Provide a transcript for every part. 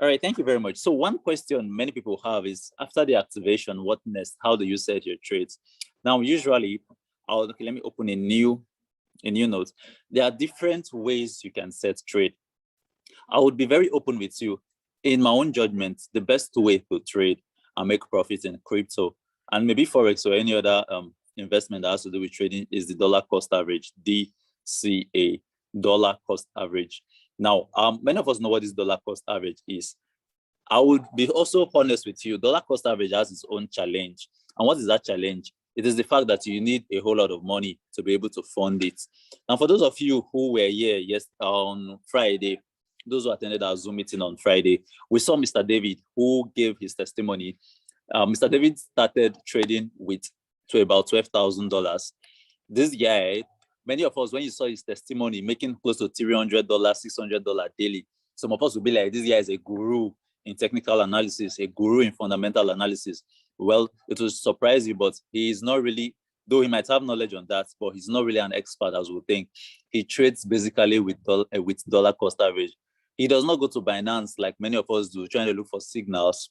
All right, thank you very much. So one question many people have is after the activation, what next? How do you set your trades? Now, usually, let me open a new note. There are different ways you can set trade. I would be very open with you. In my own judgment, the best way to trade and make profits in crypto and maybe Forex or any other investment that has to do with trading is the dollar cost average, DCA, dollar cost average. Now, many of us know what this dollar cost average is. I would be also honest with you. Dollar cost average has its own challenge. And what is that challenge? It is the fact that you need a whole lot of money to be able to fund it. Now, for those of you who were here on Friday, those who attended our Zoom meeting on Friday, we saw Mr. David who gave his testimony. Mr. David started trading to about $12,000. This guy, many of us, when you saw his testimony, making close to $300, $600 daily, some of us would be like, this guy is a guru in technical analysis, a guru in fundamental analysis. Well, it will surprise you, but he is not really, though he might have knowledge on that, but he's not really an expert as we think. He trades basically with dollar cost average. He does not go to Binance like many of us do, trying to look for signals.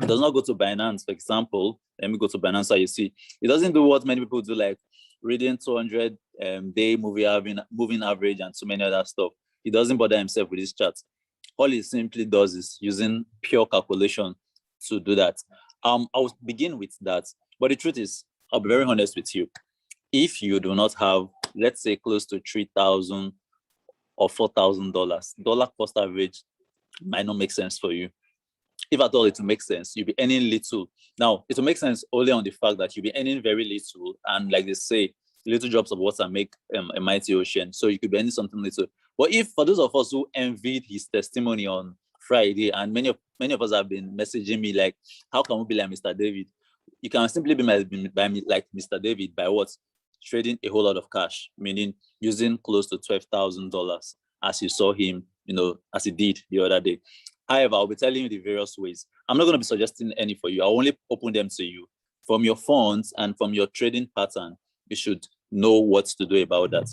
He does not go to Binance, for example. Let me go to Binance so you see. He doesn't do what many people do, like reading 200-day moving average and so many other stuff. He doesn't bother himself with these charts. All he simply does is using pure calculation to do that. I'll begin with that. But the truth is, I'll be very honest with you. If you do not have, let's say, close to $3,000 or $4,000, dollar cost average might not make sense for you. If at all it will make sense, you'll be earning little. Now, it will make sense only on the fact that you'll be earning very little. And like they say, little drops of water make a mighty ocean. So you could be earning something little. But if for those of us who envied his testimony on Friday, and many of us have been messaging me like, how can we be like Mr. David? You can simply be like Mr. David by what? Trading a whole lot of cash, meaning using close to $12,000 as you saw him, as he did the other day. However, I'll be telling you the various ways. I'm not going to be suggesting any for you. I'll only open them to you. From your funds and from your trading pattern, you should know what to do about that.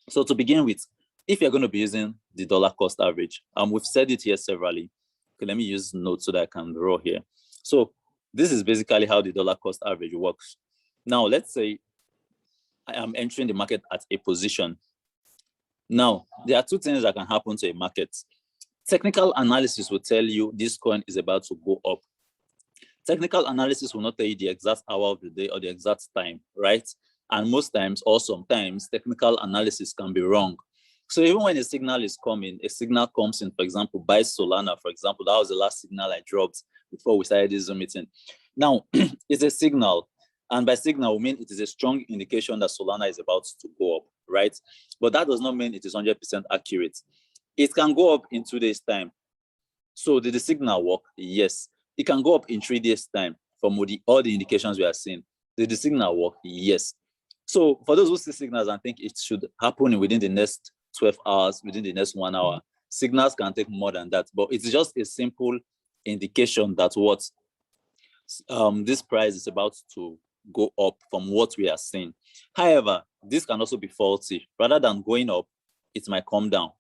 So to begin with, if you're going to be using the dollar cost average, we've said it here severally. Okay, let me use notes so that I can draw here. So this is basically how the dollar cost average works. Now, let's say I am entering the market at a position. Now, there are two things that can happen to a market. Technical analysis will tell you this coin is about to go up. Technical analysis will not tell you the exact hour of the day or the exact time, right? And most times or sometimes technical analysis can be wrong. So even when a signal is coming, a signal comes in, for example, buy Solana, for example, that was the last signal I dropped before we started this Zoom meeting. Now, it's a signal. And by signal, we mean it is a strong indication that Solana is about to go up, right? But that does not mean it is 100% accurate. It can go up in 2 days' time. So did the signal work? Yes. It can go up in 3 days' time from all the indications we are seeing. Did the signal work? Yes. So for those who see signals and think it should happen within the next 12 hours, within the next 1 hour, signals can take more than that. But it's just a simple indication that this price is about to go up from what we are seeing. However, this can also be faulty. Rather than going up, it might come down,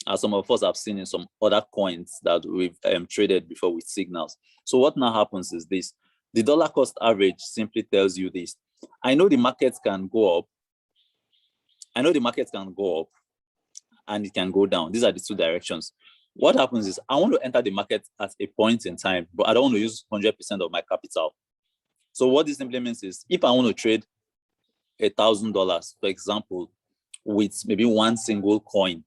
as some of us have seen in some other coins that we've traded before with signals. So what now happens is this. The dollar cost average simply tells you this. I know the markets can go up. and it can go down. These are the two directions. What happens is I want to enter the market at a point in time, but I don't want to use 100% of my capital. So what this simply means is if I want to trade $1,000, for example, with maybe one single coin,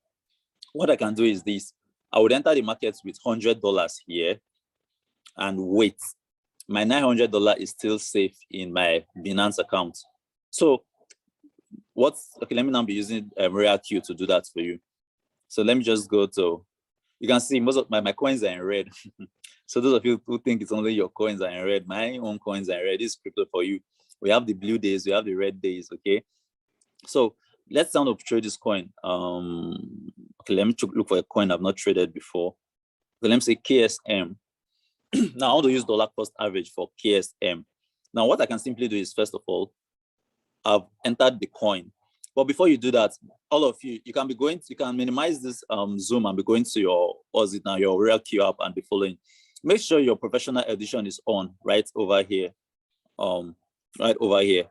what I can do is this. I would enter the market with $100 here and wait. My $900 is still safe in my Binance account. So let me now be using RealQ to do that for you. So let me just go to, you can see most of my coins are in red. So those of you who think it's only your coins are in red, my own coins are in red. This is crypto for you. We have the blue days, we have the red days, okay? So let's sound up trade this coin. Okay, let me look for a coin I've not traded before. Okay, let me say KSM. Now I want to use dollar cost average for KSM. Now what I can simply do is, first of all, I've entered the coin. But before you do that, all of you, you can minimize this Zoom and be going to your, your real queue app and be following. Make sure your professional edition is on right over here. Right over here.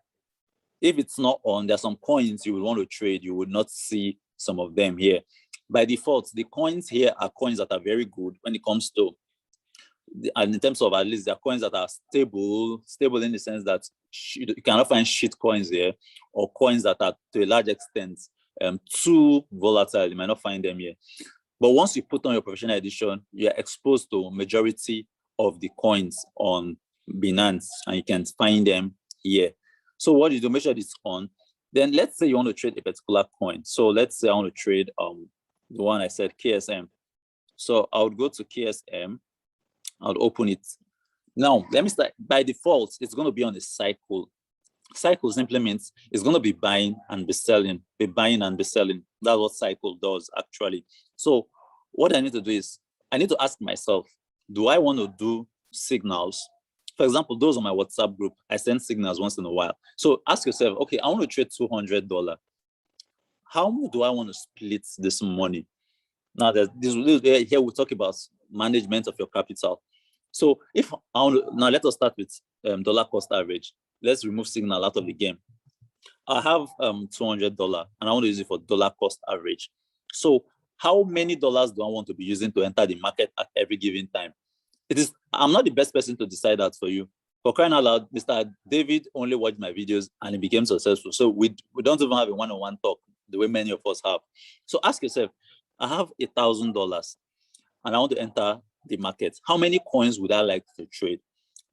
If it's not on, there's some coins you would want to trade. You would not see some of them here. By default, the coins here are coins that are very good when it comes to, and in terms of at least they're coins that are stable in the sense that you cannot find shit coins here, or coins that are to a large extent too volatile. You might not find them here. But once you put on your professional edition, you're exposed to majority of the coins on Binance, and you can find them here. So what you do, make sure it's on. Then let's say you want to trade a particular coin. So let's say I want to trade the one I said, KSM. So I would go to KSM. I'll open it. Now, let me start. By default, it's going to be on a cycle. Cycle simply means it's going to be buying and be selling, That's what cycle does, actually. So what I need to do is, I need to ask myself, do I want to do signals? For example, those on my WhatsApp group, I send signals once in a while. So ask yourself, okay, I want to trade $200. How do I want to split this money? Now, here we talk about management of your capital. So now let us start with dollar cost average. Let's remove signal out of the game. I have $200 and I want to use it for dollar cost average. So how many dollars do I want to be using to enter the market at every given time? I'm not the best person to decide that for you. For crying out loud, Mr. David only watched my videos and he became successful. So we don't even have a one-on-one talk the way many of us have. So ask yourself, I have $1,000 and I want to enter the market. How many coins would I like to trade?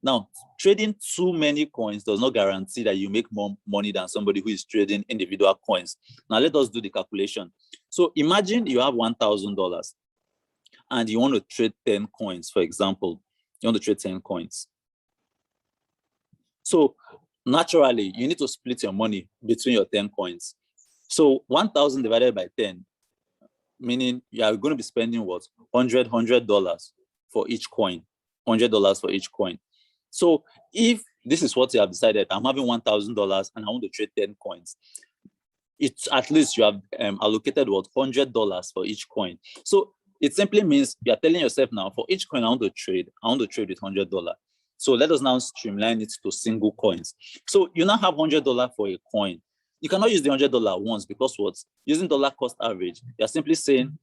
Now, trading too many coins does not guarantee that you make more money than somebody who is trading individual coins. Now, let us do the calculation. So imagine you have $1,000 and you want to trade 10 coins, for example. You want to trade 10 coins. So naturally, you need to split your money between your 10 coins. So 1,000 divided by 10, meaning you are going to be spending what? $100 for each coin. $100 for each coin. So if this is what you have decided, I'm having $1,000 and I want to trade 10 coins, it's at least you have allocated what? $100 for each coin. So it simply means you're telling yourself now, for each coin I want to trade with $100. So let us now streamline it to single coins. So you now have $100 for a coin. You cannot use the $100 once because what? Using dollar cost average, you're simply saying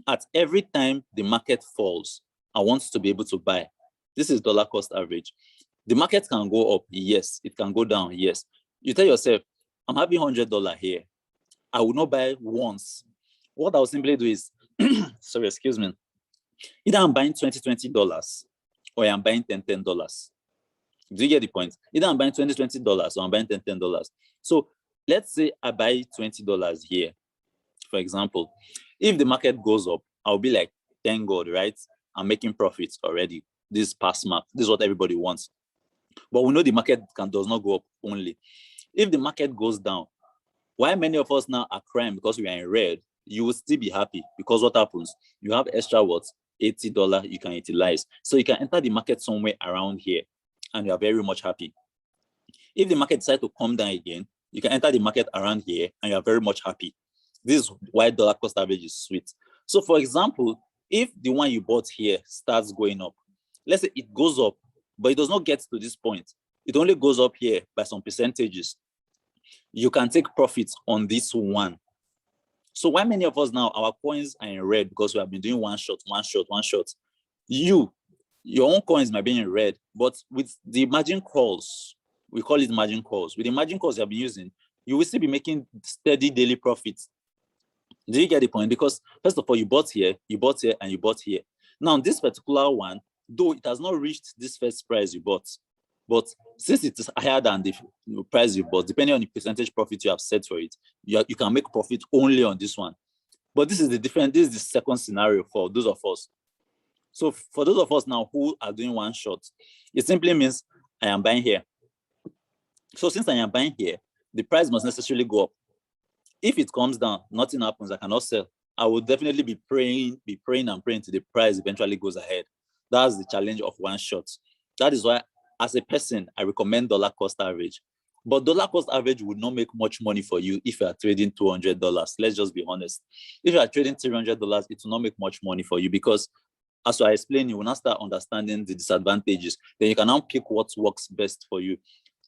at every time the market falls, I want to be able to buy. This is dollar cost average. The market can go up, yes. It can go down, yes. You tell yourself, I'm having $100 here. I will not buy once. What I'll simply do is, sorry, excuse me. Either I'm buying $20 or I'm buying $10. Do you get the point? Either I'm buying $20 or I'm buying $10. So let's say I buy $20 here, for example. If the market goes up, I'll be like, thank God, right? I'm making profits already. This is past mark. This is what everybody wants. But we know the market does not go up only. If the market goes down, why many of us now are crying because we are in red, you will still be happy because what happens? You have extra what? $80 you can utilize. So you can enter the market somewhere around here and you are very much happy. If the market decides to come down again, you can enter the market around here and you are very much happy. This is why dollar cost average is sweet. So for example, if the one you bought here starts going up, let's say it goes up, but it does not get to this point. It only goes up here by some percentages. You can take profits on this one. So why many of us now, our coins are in red because we have been doing one shot. Your own coins might be in red, but with the margin calls, we call it margin calls. With the margin calls you have been using, you will still be making steady daily profits. Do you get the point? Because first of all, you bought here, and you bought here. Now, this particular one, though it has not reached this first price you bought, but since it is higher than the price you bought, depending on the percentage profit you have set for it, you can make profit only on this one. But this is the second scenario for those of us. So for those of us now who are doing one shot, it simply means I am buying here. So since I am buying here, the price must necessarily go up. If it comes down, nothing happens, I cannot sell. I will definitely be praying till the price eventually goes ahead. That's the challenge of one shot. That is why, as a person, I recommend dollar cost average. But dollar cost average would not make much money for you if you are trading $200. Let's just be honest. If you are trading $300, it will not make much money for you because, as I explained, you will not start understanding the disadvantages. Then you can now pick what works best for you.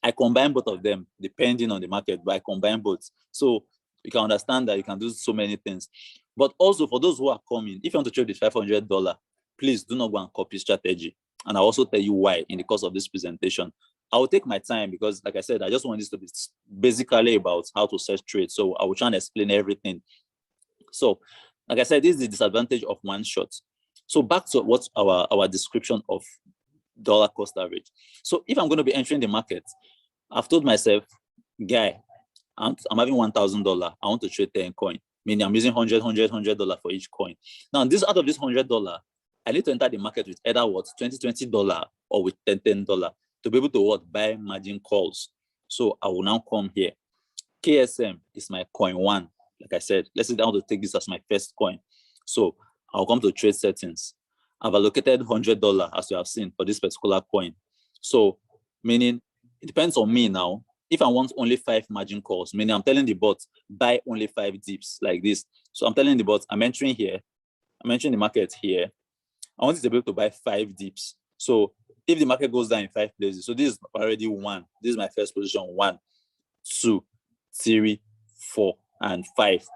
I combine both of them depending on the market, but I combine both. So you can understand that you can do so many things. But also for those who are coming, if you want to trade with $500, please do not go and copy strategy. And I'll also tell you why in the course of this presentation. I will take my time because, like I said, I just want this to be basically about how to set trades. So I will try and explain everything. So, like I said, this is the disadvantage of one shot. So back to what's our description of dollar cost average. So if I'm going to be entering the market, I've told myself, guy, I'm having $1,000. I want to trade 10 coin, meaning I'm using $100 for each coin. Now, this out of this $100, I need to enter the market with either what $20 or with $10 to be able to what buy margin calls. So I will now come here. KSM is my coin one. Like I said, let's say I want to take this as my first coin. So I'll come to trade settings. I've allocated $100 as you have seen for this particular coin. So meaning it depends on me now. If I want only 5 margin calls, meaning I'm telling the bot buy only 5 dips like this. So I'm telling the bot I'm entering here. I'm entering the market here. I want it to be able to buy 5 dips. So if the market goes down in 5 places, so this is already 1. This is my first position. 1, 2, 3, 4, and 5.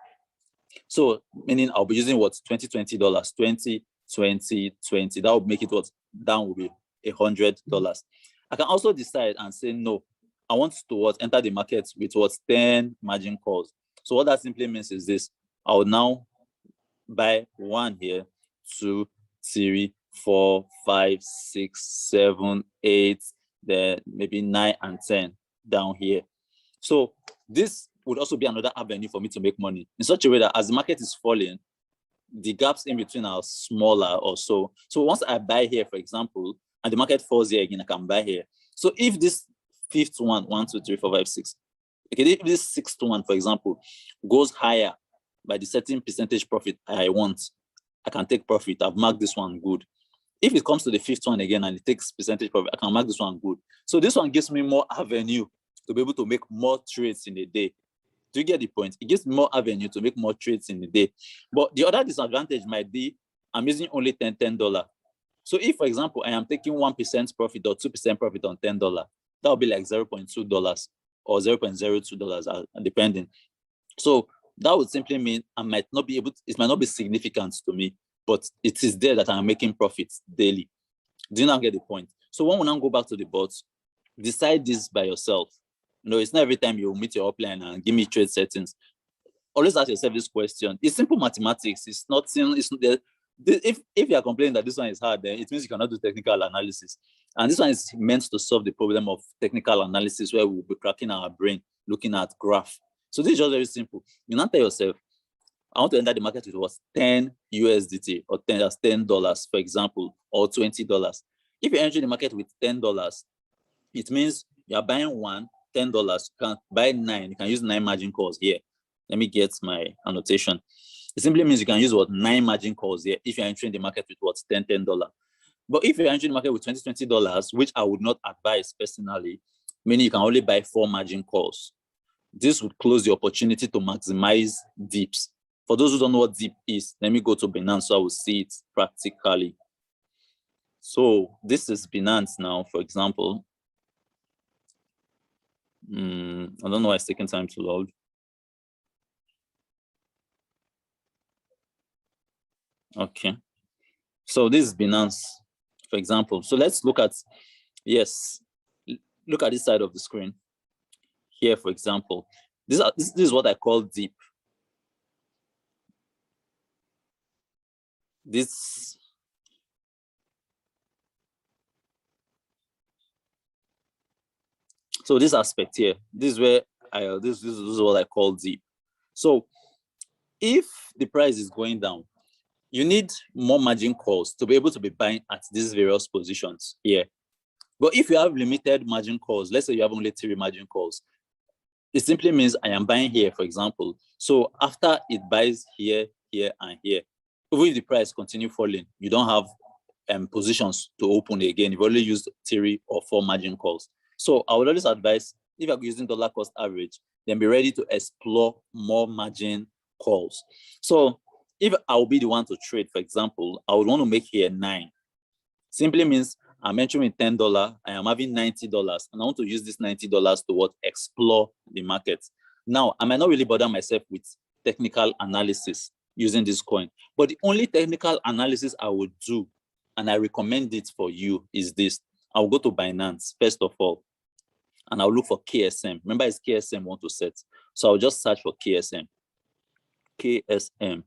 So meaning I'll be using what $20. 20, 20, 20. That would make it what down will be $100. I can also decide and say no. I want to what enter the market with what 10 margin calls. So what that simply means is this: I will now buy 1 here, 2, 3, 4, 5, 6, 7, 8, then maybe 9 and 10 down here. So this would also be another avenue for me to make money in such a way that as the market is falling, the gaps in between are smaller or so. So once I buy here, for example, and the market falls here again, I can buy here. So if this fifth one, 1, 2, 3, 4, 5, 6, okay, if this sixth one, for example, goes higher by the certain percentage profit I want, I can take profit. I've marked this one good. If it comes to the fifth one again and it takes percentage profit, I can mark this one good. So this one gives me more avenue to be able to make more trades in a day. Do you get the point? It gives me more avenue to make more trades in a day. But the other disadvantage might be I'm using only $10. So if, for example, I am taking 1% profit or 2% profit on $10, that will be like $0.2 or $0.02, depending. So that would simply mean I might not be able to, it might not be significant to me, but it is there that I'm making profits daily. Do you now get the point? So when we now go back to the bots, decide this by yourself. You know, it's not every time you meet your upline and give me trade settings. Always ask yourself this question. It's simple mathematics. It's not, if you are complaining that this one is hard, then it means you cannot do technical analysis. And this one is meant to solve the problem of technical analysis where we'll be cracking our brain, looking at graph. So this is just very simple. You now tell yourself, I want to enter the market with what 10 USDT or $10, for example, or $20. If you're entering the market with $10, it means you're buying one, $10. You can buy 9. You can use 9 margin calls here. Let me get my annotation. It simply means you can use what 9 margin calls here if you're entering the market with what $10. But if you're entering the market with $20, which I would not advise personally, meaning you can only buy 4 margin calls. This would close the opportunity to maximize dips. For those who don't know what dip is, let me go to Binance so I will see it practically. So this is Binance now, for example. I don't know why it's taking time to load. Okay. So this is Binance, for example. So let's look at, look at this side of the screen. Here, for example, this is what I call dip. So this aspect here, this is where this is what I call dip. So if the price is going down, you need more margin calls to be able to be buying at these various positions here. But if you have limited margin calls, let's say you have only 3 margin calls, it simply means I am buying here, for example. So after it buys here, here, and here, even if the price continue falling, you don't have positions to open again. You've only used 3 or 4 margin calls. So I would always advise if you're using dollar cost average, then be ready to explore more margin calls. So if I'll be the one to trade, for example, I would want to make here 9. Simply means I'm entering $10, I am having $90, and I want to use this $90 to what? Explore the market. Now, I might not really bother myself with technical analysis using this coin, but the only technical analysis I would do, and I recommend it for you, is this. I'll go to Binance, first of all, and I'll look for KSM. Remember, it's KSM want to set. So I'll just search for KSM. KSM.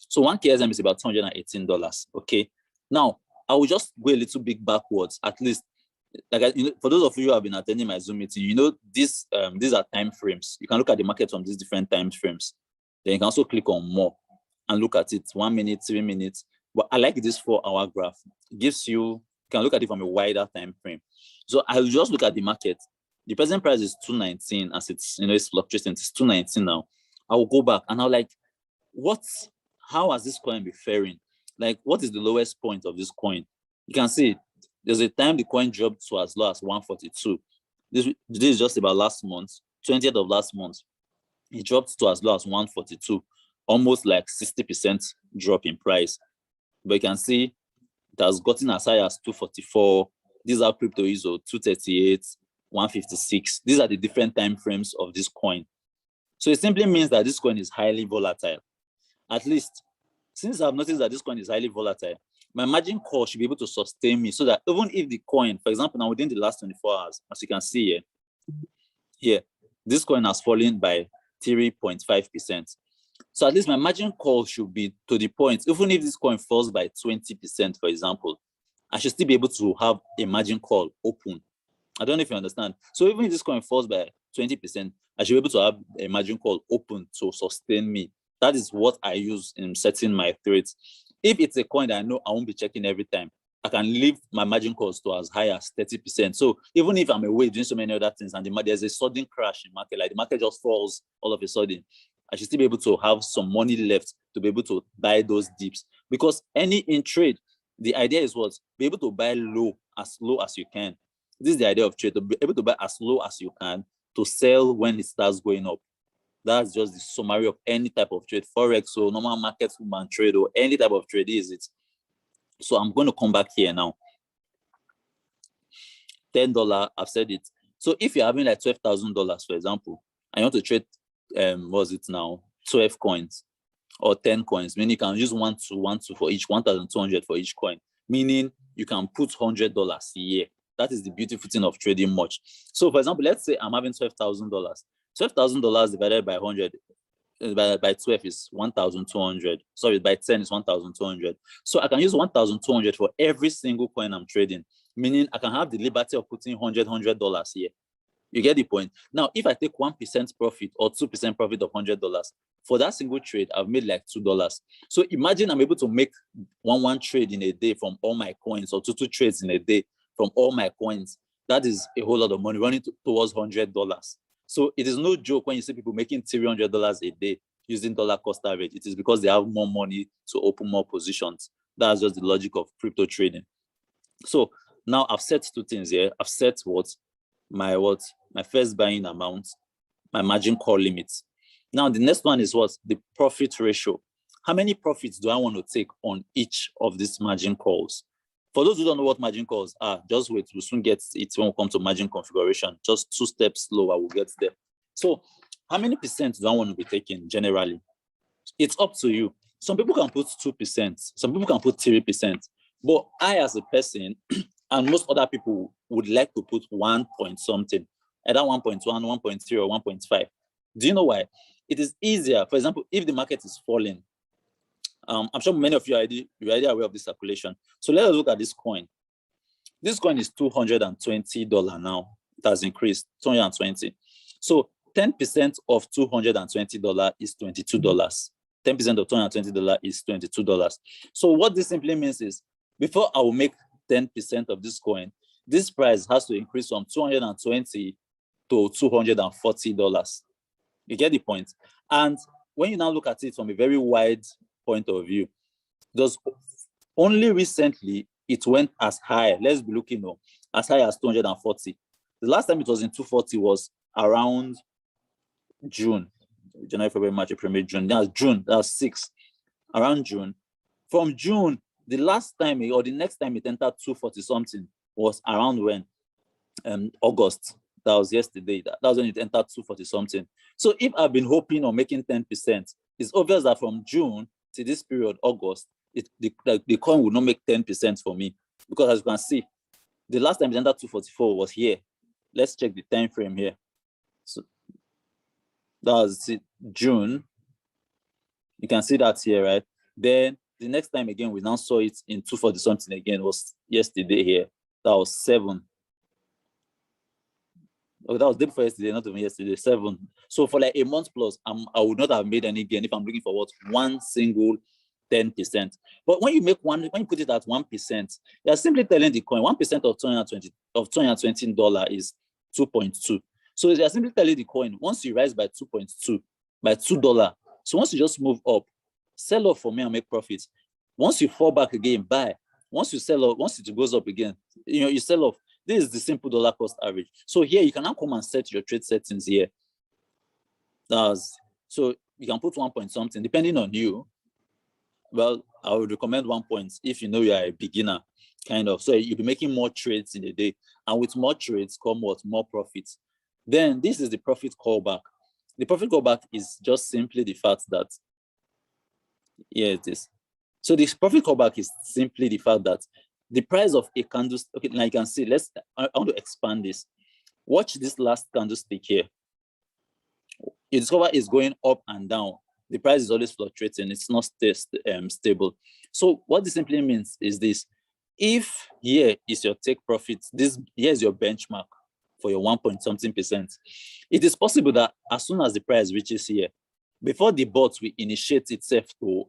So one KSM is about $218, okay? Now, I will just go a little bit backwards, at least. Like, for those of you who have been attending my Zoom meeting, these are time frames. You can look at the market from these different time frames. Then you can also click on more and look at it, 1 minute, 3 minutes. But I like this 4-hour graph. It gives you can look at it from a wider time frame. So I'll just look at the market. The present price is 219 as it's fluctuating. It's 219 now. I will go back and I'll like, how has this coin been faring? Like, what is the lowest point of this coin? You can see there's a time the coin dropped to as low as 142. This is just about last month, 20th of last month. It dropped to as low as 142, almost like 60% drop in price. But you can see it has gotten as high as 244. These are crypto is 238, 156. These are the different time frames of this coin. So it simply means that this coin is highly volatile. At least, since I've noticed that this coin is highly volatile, my margin call should be able to sustain me so that even if the coin, for example, now within the last 24 hours, as you can see here, this coin has fallen by 3.5%. So at least my margin call should be to the point, even if this coin falls by 20%, for example, I should still be able to have a margin call open. I don't know if you understand. So even if this coin falls by 20%, I should be able to have a margin call open to sustain me. That is what I use in setting my trades. If it's a coin that I know I won't be checking every time, I can leave my margin calls to as high as 30%. So even if I'm away doing so many other things and there's a sudden crash in market, like the market just falls all of a sudden, I should still be able to have some money left to be able to buy those dips. Because in trade, the idea is what? Be able to buy as low as you can. This is the idea of trade, to be able to buy as low as you can to sell when it starts going up. That's just the summary of any type of trade, Forex or normal market woman trade or any type of trade is it. So I'm going to come back here now. $10, I've said it. So if you're having like $12,000, for example, and you want to trade, what's it now, 12 coins or 10 coins, meaning you can use one to for each, 1,200 for each coin, meaning you can put $100 a year. That is the beautiful thing of trading much. So for example, let's say I'm having $12,000. $12,000 divided by 100 by 12 is 1,200. Sorry, by 10 is 1,200. So I can use 1,200 for every single coin I'm trading, meaning I can have the liberty of putting $100 here. You get the point? Now, if I take 1% profit or 2% profit of $100, for that single trade, I've made like $2. So imagine I'm able to make one trade in a day from all my coins, or two trades in a day from all my coins. That is a whole lot of money running towards $100. So it is no joke when you see people making $300 a day using dollar cost average. It is because they have more money to open more positions. That's just the logic of crypto trading. So now I've set two things here. I've set my first buying amount, my margin call limit. Now the next one is the profit ratio. How many profits do I want to take on each of these margin calls? For those who don't know what margin calls are, just wait, we'll soon get it when we come to margin configuration. Just 2 steps slower, we'll get there. So how many percent do I want to be taking generally? It's up to you. Some people can put 2%, some people can put 3%, but I as a person, and most other people would like to put 1 point something, either 1.1, 1.3, or 1.5. Do you know why? It is easier. For example, if the market is falling, I'm sure many of you are already aware of this calculation. So let us look at this coin. This coin is $220 now. It has increased, 220. So 10% of $220 is $22. 10% of $220 is $22. So what this simply means is, before I will make 10% of this coin, this price has to increase from $220 to $240. You get the point? And when you now look at it from a very wide point of view, just only recently it went as high, let's be looking as high as 240. The last time it was in 240 was around June, January, February, March, April, May, June. That's June. That's 6. Around June. From June, the last time or the next time it entered 240 something was around when? August. That was yesterday. That was when it entered 240 something. So if I've been hoping on making 10%, it's obvious that from June to this period, August, the coin will not make 10% for me. Because as you can see, the last time it entered 244 was here. Let's check the time frame here. So that was June. You can see that here, right? Then the next time again, we now saw it in 240 something again, was yesterday here. That was 7. Oh, that was day before yesterday, not even yesterday, 7. So for like a month plus, I would not have made any gain if I'm looking for what? One single 10%. But when you put it at 1%, you're simply telling the coin 1% of $220 is 2.2. So you're simply telling the coin, once you rise by 2.2, by $2. So once you just move up, sell off for me and make profits. Once you fall back again, buy. Once you sell off, once it goes up again, you sell off. This is the simple dollar cost average. So here you can now come and set your trade settings here. So you can put 1 point something, depending on you. Well, I would recommend 1 point if you know you are a beginner, kind of. So you'll be making more trades in a day. And with more trades come what? More profits. Then this is the profit callback. The profit callback is just simply the fact that, here it is. So this profit callback is simply the fact that the price of a candlestick, okay, now you can see, I want to expand this. Watch this last candlestick here. You discover it's going up and down. The price is always fluctuating. It's not stable. So what this simply means is this. If here is your take profit, here is your benchmark for your 1 point something percent. It is possible that as soon as the price reaches here, before the bot will initiate itself to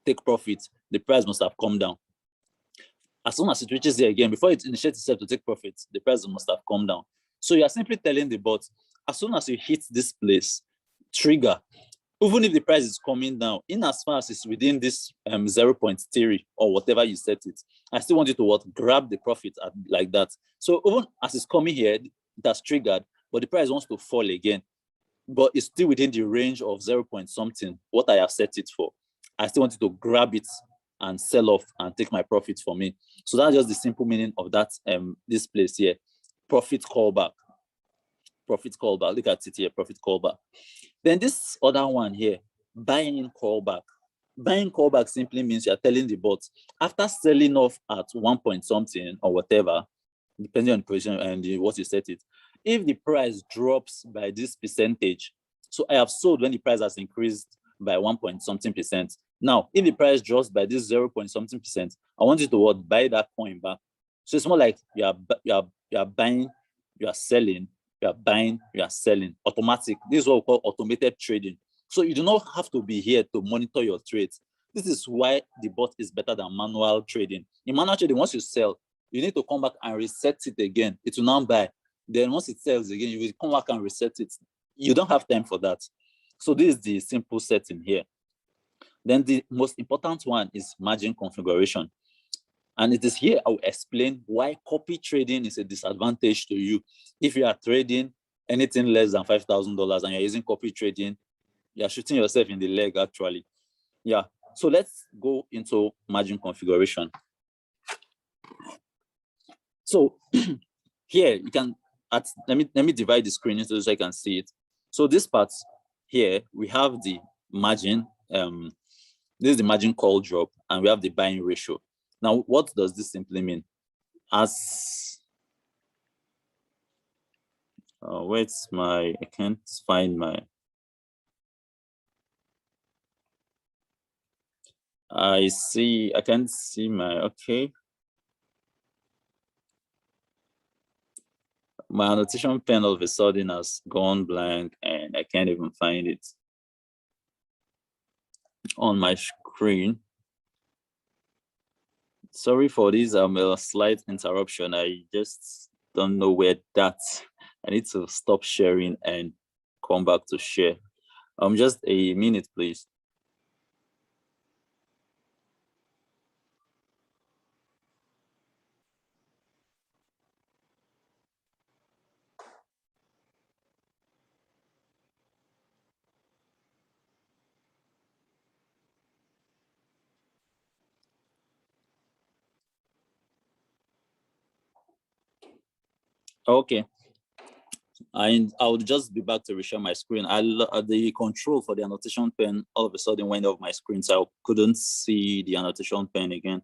take profit, the price must have come down. As soon as it reaches there again, before it initiates itself to take profit, the price must have come down. So you are simply telling the bot, as soon as you hit this place, trigger, even if the price is coming down, in as far as it's within this 0.3 or whatever you set it, I still want you to grab the profit like that. So even as it's coming here, it has triggered, but the price wants to fall again. But it's still within the range of 0 point something, what I have set it for. I still want you to grab it and sell off and take my profits for me. So that's just the simple meaning of that, this place here. Profit callback. Profit callback. Look at it here, profit callback. Then this other one here, buying callback. Buying callback simply means you're telling the bot, after selling off at 1 point something or whatever, depending on the position and what you set it, if the price drops by this percentage, so I have sold when the price has increased by 1 point something percent. Now, if the price drops by this 0 point something percent, I want you to buy that coin back. So it's more like you are buying, you are selling, you are buying, you are selling. Automatic. This is what we call automated trading. So you do not have to be here to monitor your trades. This is why the bot is better than manual trading. In manual trading, once you sell, you need to come back and reset it again. It will now buy. Then once it sells again, you will come back and reset it. You don't have time for that. So this is the simple setting here. Then the most important one is margin configuration. And it is here I will explain why copy trading is a disadvantage to you. If you are trading anything less than $5,000 and you're using copy trading, you're shooting yourself in the leg, actually. Yeah. So let's go into margin configuration. So here you can, let me divide the screen so I can see it. So this part here, we have the margin. This is the margin call drop, and we have the buying ratio. Now, what does this simply mean? I can't find my, I can't see my, okay. My annotation pen all of a sudden has gone blank and I can't even find it on my screen. Sorry for this, a slight interruption. I just don't know where I need to stop sharing and come back to share. Just a minute, please. Okay. And I would just be back to reshare my screen. The control for the annotation pen all of a sudden went off my screen, so I couldn't see the annotation pen again.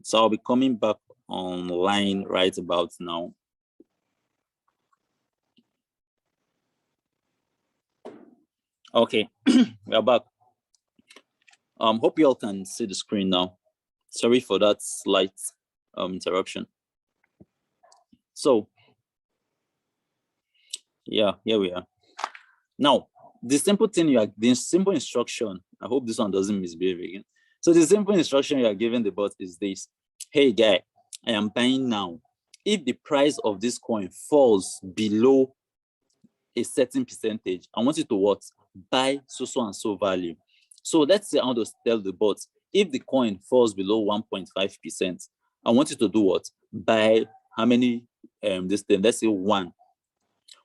So I'll be coming back online right about now. Okay, we are back. Hope you all can see the screen now. Sorry for that slight interruption. So yeah, here we are. Now, the simple instruction, I hope this one doesn't misbehave again. So the simple instruction you are giving the bot is this: hey guy, I am buying now. If the price of this coin falls below a certain percentage, I want you to what? Buy so and so value. So let's say I want to tell the bot, if the coin falls below 1.5%, I want you to do what? Buy how many this thing? Let's say 1.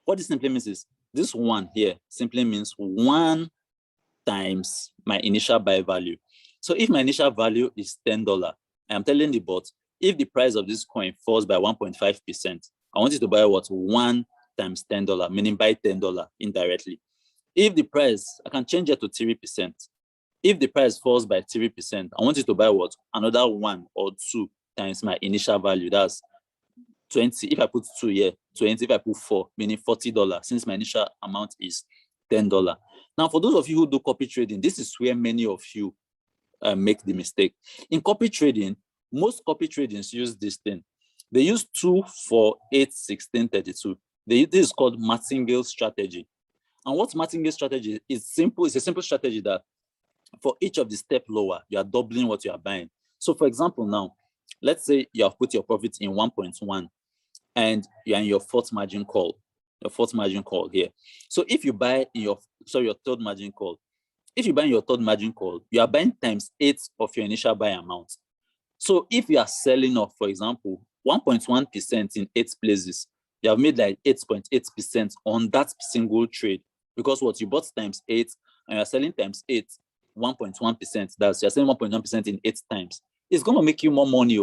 What this simply means is this 1 here simply means 1 times my initial buy value. So if my initial value is $10, I am telling the bot, if the price of this coin falls by 1.5%, I want you to buy what? 1 times $10, meaning buy $10 indirectly. If the price, I can change it to 3%. If the price falls by 3%, I want you to buy what? Another 1 or 2 times my initial value. That's 20. If I put 2 here, 20. If I put 4, meaning $40, since my initial amount is $10. Now, for those of you who do copy trading, this is where many of you make the mistake. In copy trading, most copy tradings use this thing. They use 2, 4, 8, 16, 32. This is called martingale strategy. And what martingale strategy is simple. It's a simple strategy that for each of the step lower, you are doubling what you are buying. So for example, now, let's say you have put your profit in 1.1 and you're in your fourth margin call here. So if you buy in your third margin call, if you buy in your third margin call, you are buying times 8 of your initial buy amount. So if you are selling off, for example, 1.1% in 8 places, you have made like 8.8% on that single trade, because what you bought times 8 and you're selling times 8, 1.1%. That's you're selling 1.1% in 8 times. It's going to make you more money,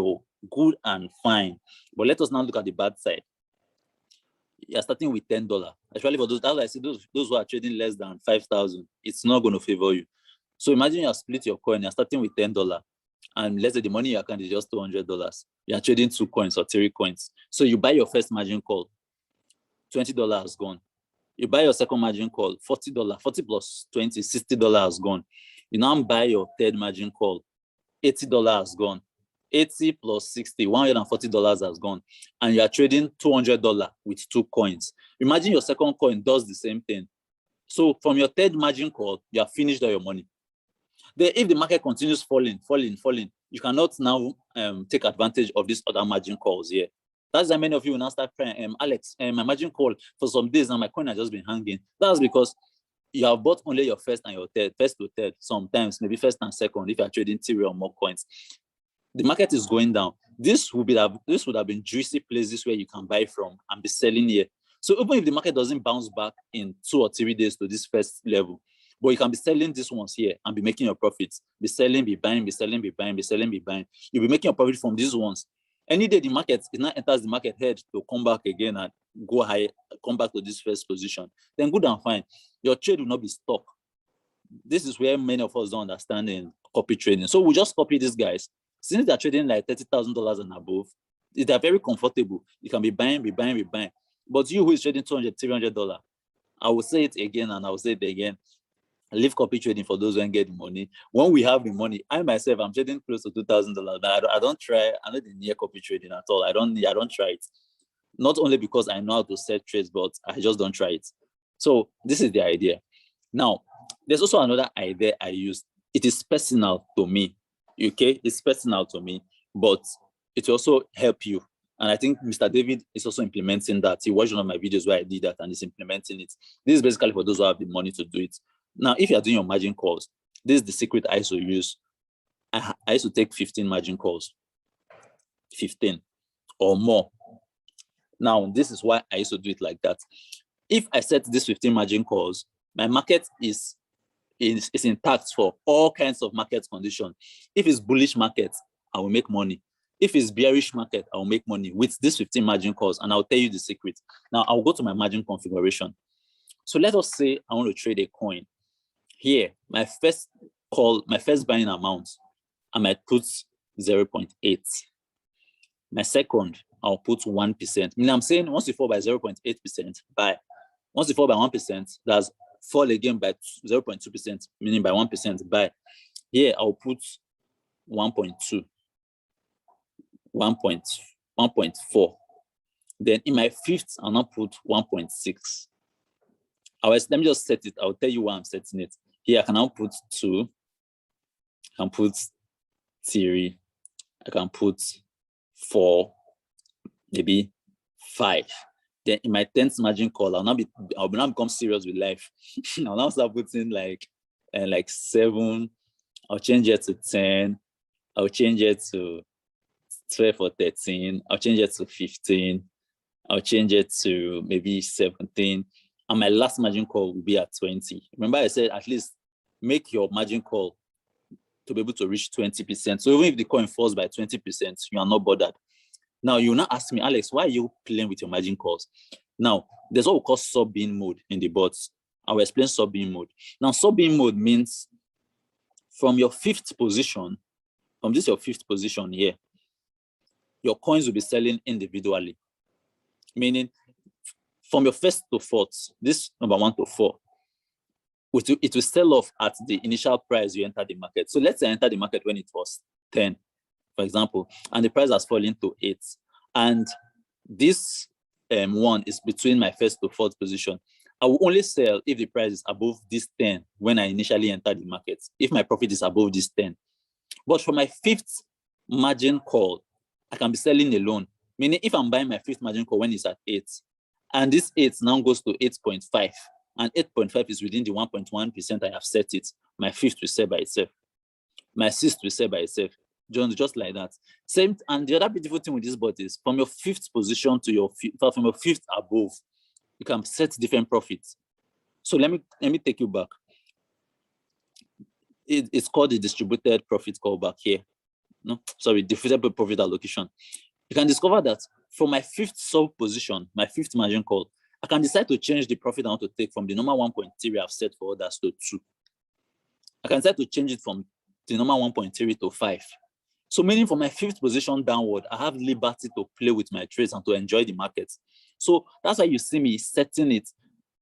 good and fine. But let us now look at the bad side. You're starting with $10. Actually, for those, that's why I say those who are trading less than 5,000, it's not going to favor you. So imagine you split your coin, you're starting with $10, and let's say the money in your account is just $200. You're trading 2 coins or 3 coins. So you buy your first margin call, $20 gone. You buy your second margin call, $40, 40 plus 20, $60 gone. You now buy your third margin call, $80 gone. 80 plus 60, $140 has gone. And you are trading $200 with 2 coins. Imagine your second coin does the same thing. So from your third margin call, you have finished all your money. Then if the market continues falling, you cannot now take advantage of these other margin calls here. That's why many of you will now start crying, Alex, my margin call for some days now, my coin has just been hanging. That's because you have bought only your first and your third, first to third, sometimes maybe first and second if you are trading 3 or more coins. The market is going down. This would have been juicy places where you can buy from and be selling here. So even if the market doesn't bounce back in 2 or 3 days to this first level, but you can be selling these ones here and be making your profits. Be selling, be buying, be selling, be buying, be selling, be buying. You'll be making a profit from these ones. Any day the market, it now enters the market head to come back again and go high, come back to this first position, then good and fine. Your trade will not be stuck. This is where many of us don't understand in copy trading. So we just copy these guys. Since they're trading like $30,000 and above, they're very comfortable. You can be buying, be buying, be buying. But you who is trading $200, $300, I will say it again and I will say it again. Leave copy trading for those who get the money. When we have the money, I myself, I'm trading close to $2,000. I don't try. I'm not near copy trading at all. I don't try it. Not only because I know how to set trades, but I just don't try it. So this is the idea. Now, there's also another idea I use. It is personal to me. Okay, it's personal to me, but it will also help you. And I think Mr. David is also implementing that. He watched one of my videos where I did that and he's implementing it. This is basically for those who have the money to do it. Now, if you're doing your margin calls, this is the secret I used to use. I used to take 15 margin calls, 15 or more. Now, this is why I used to do it like that. If I set this 15 margin calls, my market is intact for all kinds of market conditions. If it's bullish market, I will make money. If it's bearish market, I'll make money with this 15 margin calls, and I'll tell you the secret. Now, I'll go to my margin configuration. So let us say I want to trade a coin. Here, my first buying amount, I might put 0.8. My second, I'll put 1%. I mean, I'm saying once you fall by 0.8%, buy. Once you fall by 1%, that's fall again by 0.2%, meaning by 1%, buy. Here, I'll put 1.2, 1.4. Then in my fifth, I'll now put 1.6. Let me just set it. I'll tell you why I'm setting it. Here, I can now put 2. I can put 3. I can put 4, maybe 5. Then in my 10th margin call, I'll now become serious with life. I'll now start putting like 7. I'll change it to 10. I'll change it to 12 or 13. I'll change it to 15. I'll change it to maybe 17. And my last margin call will be at 20. Remember, I said at least make your margin call to be able to reach 20%. So even if the coin falls by 20%, you are not bothered. Now, you now ask me, Alex, why are you playing with your margin calls? Now, there's what we call sub-bin mode in the bots. I'll explain sub-bin mode. Now, sub-bin mode means from your fifth position, from this your fifth position here, your coins will be selling individually. Meaning, from your first to fourth, this number 1 to 4, it will sell off at the initial price you enter the market. So let's say I enter the market when it was 10, for example, and the price has fallen to 8. And this one is between my first to fourth position. I will only sell if the price is above this 10 when I initially entered the market, if my profit is above this 10. But for my fifth margin call, I can be selling alone. Meaning if I'm buying my fifth margin call when it's at 8, and this 8 now goes to 8.5, and 8.5 is within the 1.1% I have set it, my fifth will sell by itself. My sixth will sell by itself. Just like that. Same, and the other beautiful thing with this bot is from your fifth position to from your fifth above, you can set different profits. So let me take you back. It's called the distributed profit callback here. No, sorry, distributed profit allocation. You can discover that from my fifth sub position, my fifth margin call, I can decide to change the profit I want to take from the normal 1.3 I've set for others to 2. I can decide to change it from the normal 1.3 to 5. So meaning from my fifth position downward, I have liberty to play with my trades and to enjoy the market. So that's why you see me setting it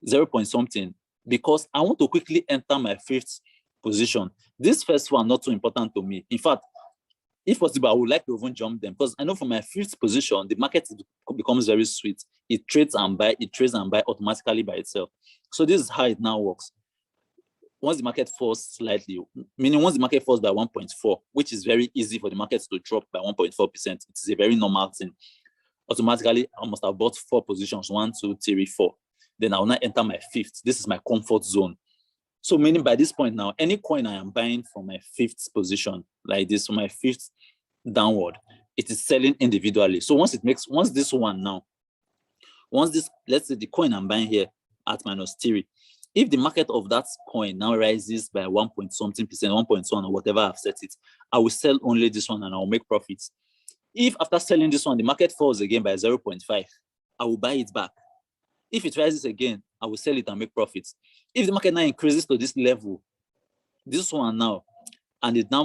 0 point something, because I want to quickly enter my fifth position. This first one, not so important to me. In fact, if possible, I would like to even jump them, because I know from my fifth position, the market becomes very sweet. It trades and buy automatically by itself. So this is how it now works. Once the market falls slightly, meaning once the market falls by 1.4, which is very easy for the market to drop by 1.4%, it is a very normal thing. Automatically, I must have bought 4 positions, 1, 2, 3, 4. Then I will now enter my fifth. This is my comfort zone. So meaning by this point now, any coin I am buying from my fifth position, like this, from my fifth downward, it is selling individually. So once this one now, let's say the coin I'm buying here at -3, if the market of that coin now rises by 1 point something percent, 1.1 or whatever I've set it, I will sell only this one and I'll make profits. If after selling this one, the market falls again by 0.5, I will buy it back. If it rises again, I will sell it and make profits. If the market now increases to this level, this one now, and it now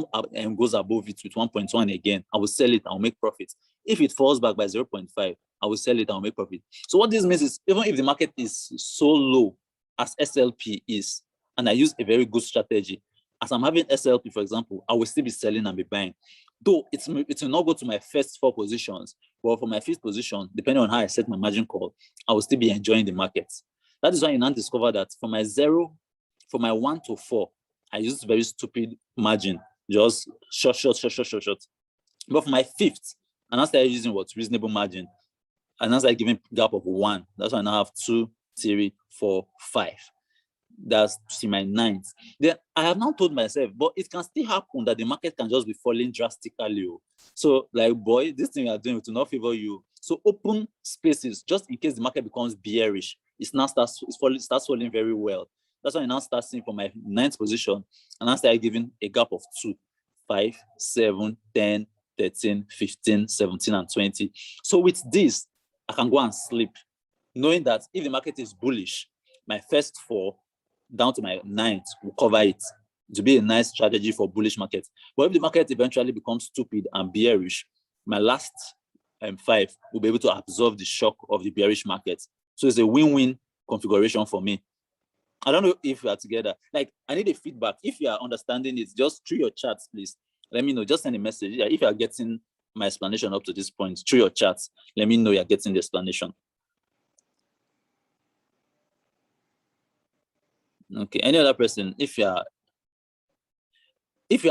goes above it with 1.1 again, I will sell it and I'll make profits. If it falls back by 0.5, I will sell it and I'll make profit. So what this means is, even if the market is so low as SLP is, and I use a very good strategy, as I'm having SLP, for example, I will still be selling and be buying. Though it will not go to my first 4 positions, but for my fifth position, depending on how I set my margin call, I will still be enjoying the market. That is why you now discover that from my 1 to 4, I use very stupid margin, just short. But for my fifth, and I started using what's reasonable margin, and I started giving gap of 1. That's why I now have 2, 3, 4, 5. That's my 9th. Then I have now told myself, but it can still happen that the market can just be falling drastically. So, like, boy, this thing you are doing will not favor you. So open spaces just in case the market becomes bearish. It starts falling very well. That's why I now start seeing for my 9th position, and I started giving a gap of 2, 5, 7, 10, 13, 15, 17, and 20. So with this, I can go and sleep, knowing that if the market is bullish, my first 4 down to my 9th will cover it. To be a nice strategy for bullish market. But if the market eventually becomes stupid and bearish, my last 5 will be able to absorb the shock of the bearish market. So it's a win-win configuration for me. I don't know if we are together. Like, I need a feedback. If you are understanding it, just through your chats, please. Let me know. Just send a message. Yeah, if you are getting my explanation up to this point, through your chats, let me know you're getting the explanation. Okay. Any other person, if you